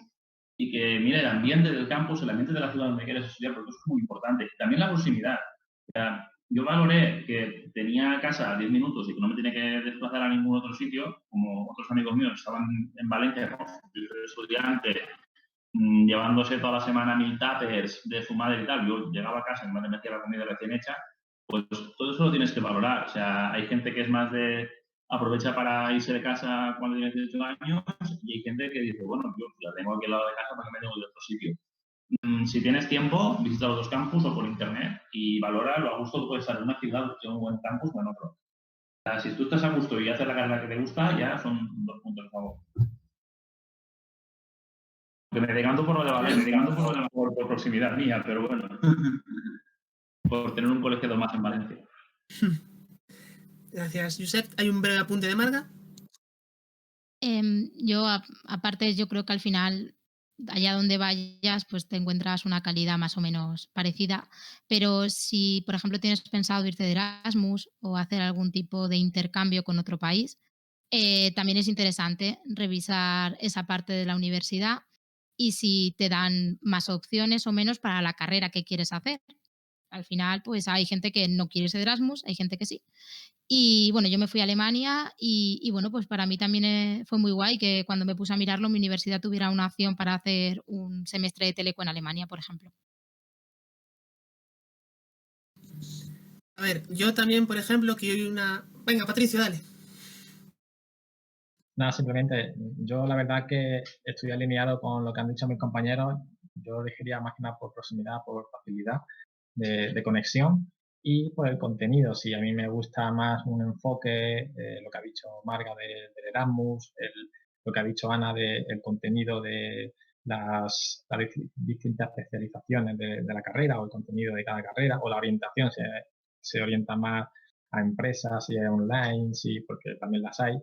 y que mire el ambiente del campus, el ambiente de la ciudad donde quieres estudiar, porque eso es muy importante. También la proximidad. O sea, yo valoré que tenía casa a 10 minutos y que no me tenía que desplazar a ningún otro sitio, como otros amigos míos estaban en Valencia como estudiante, llevándose toda la semana 1000 tuppers de su madre y tal. Yo llegaba a casa, mi madre me hacía la comida recién hecha. Pues todo eso lo tienes que valorar. O sea, hay gente que es más de aprovecha para irse de casa cuando tiene 18 años y hay gente que dice, bueno, yo la tengo aquí al lado de casa, ¿para qué me tengo que ir a otro sitio? Si tienes tiempo, visita los dos campus o por internet y valora lo a gusto que puedes estar en una ciudad, que un buen campus o en otro. O sea, si tú estás a gusto y haces la carrera que te gusta, ya son 2 puntos a favor. Que me decanto por lo de Valencia, por proximidad mía, pero bueno, por tener un colegio más en Valencia. Gracias, Josep. Hay un breve apunte de Marga. Yo, aparte, yo creo que al final, allá donde vayas, pues te encuentras una calidad más o menos parecida. Pero si, por ejemplo, tienes pensado irte de Erasmus o hacer algún tipo de intercambio con otro país, también es interesante revisar esa parte de la universidad y si te dan más opciones o menos para la carrera que quieres hacer. Al final, pues hay gente que no quiere irse de Erasmus, hay gente que sí. Y bueno, yo me fui a Alemania y bueno, pues para mí también fue muy guay que cuando me puse a mirarlo, mi universidad tuviera una opción para hacer un semestre de teleco en Alemania, por ejemplo. A ver, yo también, por ejemplo, que hay una... Venga, Patricio, dale. Nada, simplemente yo la verdad que estoy alineado con lo que han dicho mis compañeros. Yo elegiría más que nada por proximidad, por facilidad de conexión y por el contenido. Si a mí me gusta más un enfoque, lo que ha dicho Marga del Erasmus, lo que ha dicho Ana del contenido de las distintas especializaciones de la carrera o el contenido de cada carrera o la orientación, se orienta más a empresas y a online, sí, porque también las hay.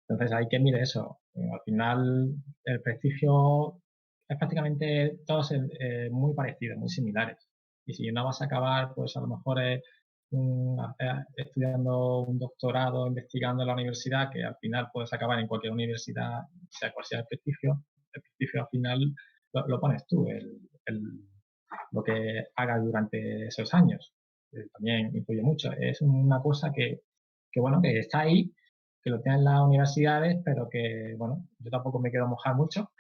Entonces hay que mirar eso. Al final el prestigio es prácticamente todos muy parecidos, muy similares. Y si no vas a acabar, pues a lo mejor estudiando un doctorado, investigando en la universidad, que al final puedes acabar en cualquier universidad, sea cual sea el prestigio al final lo pones tú, lo que hagas durante esos años. También influye mucho. Es una cosa que bueno, que está ahí, que lo tienen las universidades, pero que, bueno, yo tampoco me quiero mojar mucho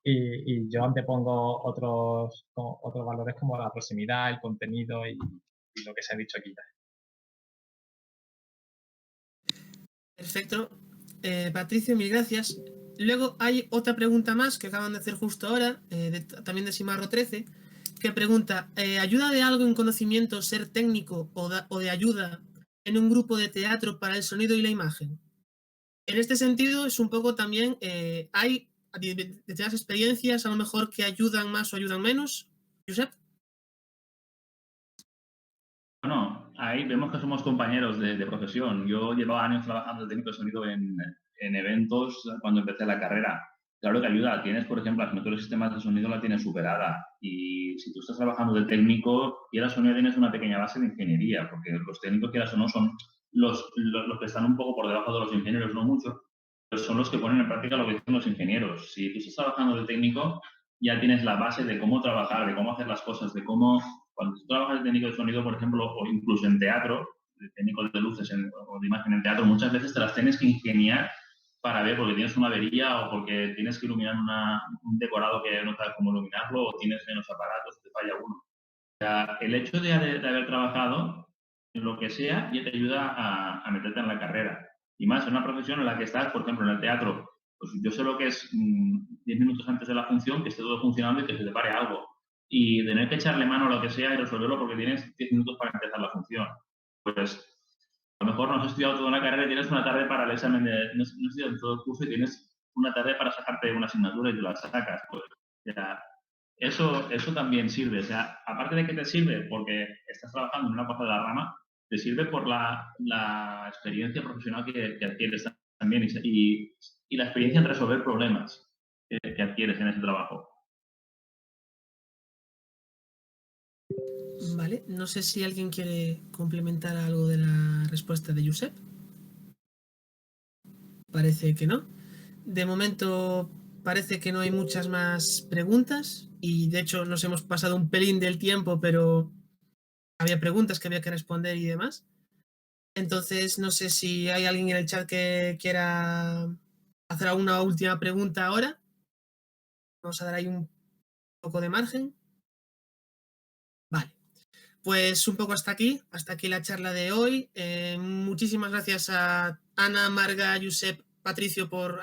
y yo antepongo otros valores como la proximidad, el contenido y lo que se ha dicho aquí. Perfecto. Patricio, mil gracias. Luego hay otra pregunta más que acaban de hacer justo ahora, también de Simarro13, que pregunta, ¿ayuda de algo en conocimiento ser técnico o de ayuda en un grupo de teatro para el sonido y la imagen? En este sentido, es un poco también, hay determinadas experiencias a lo mejor que ayudan más o ayudan menos. Josep. Bueno, ahí vemos que somos compañeros de profesión. Yo llevaba años trabajando de técnico de sonido en eventos cuando empecé la carrera. Claro que ayuda. Tienes, por ejemplo, la asignatura de sistemas de sonido la tienes superada. Y si tú estás trabajando de técnico, quieras o no, tienes una pequeña base de ingeniería, porque los técnicos, quieras o no, son los que están un poco por debajo de los ingenieros, no mucho, pero son los que ponen en práctica lo que dicen los ingenieros. Si tú estás trabajando de técnico, ya tienes la base de cómo trabajar, de cómo hacer las cosas, de cómo... Cuando tú trabajas de técnico de sonido, por ejemplo, o incluso en teatro, de técnicos de luces o de imagen en teatro, muchas veces te las tienes que ingeniar para ver porque tienes una avería o porque tienes que iluminar un decorado que no sabes cómo iluminarlo o tienes menos aparatos, te falla uno. O sea, el hecho de haber trabajado en lo que sea ya te ayuda a meterte en la carrera. Y más en una profesión en la que estás, por ejemplo, en el teatro, pues yo sé lo que es 10 minutos antes de la función, que esté todo funcionando y que se te pare algo. Y tener que echarle mano a lo que sea y resolverlo porque tienes 10 minutos para empezar la función. Pues a lo mejor no has estudiado toda una carrera y tienes una tarde para el examen no has estudiado todo el curso y tienes una tarde para sacarte una asignatura y te la sacas. Pues, ya, eso también sirve. O sea, aparte de que te sirve porque estás trabajando en una cosa de la rama, te sirve por la experiencia profesional que adquieres también y la experiencia en resolver problemas que adquieres en ese trabajo. Vale, no sé si alguien quiere complementar algo de la respuesta de Josep. Parece que no. De momento parece que no hay muchas más preguntas y de hecho nos hemos pasado un pelín del tiempo, pero había preguntas que había que responder y demás. Entonces no sé si hay alguien en el chat que quiera hacer alguna última pregunta ahora. Vamos a dar ahí un poco de margen. Vale. Pues un poco hasta aquí la charla de hoy. Muchísimas gracias a Ana, Marga, Josep, Patricio por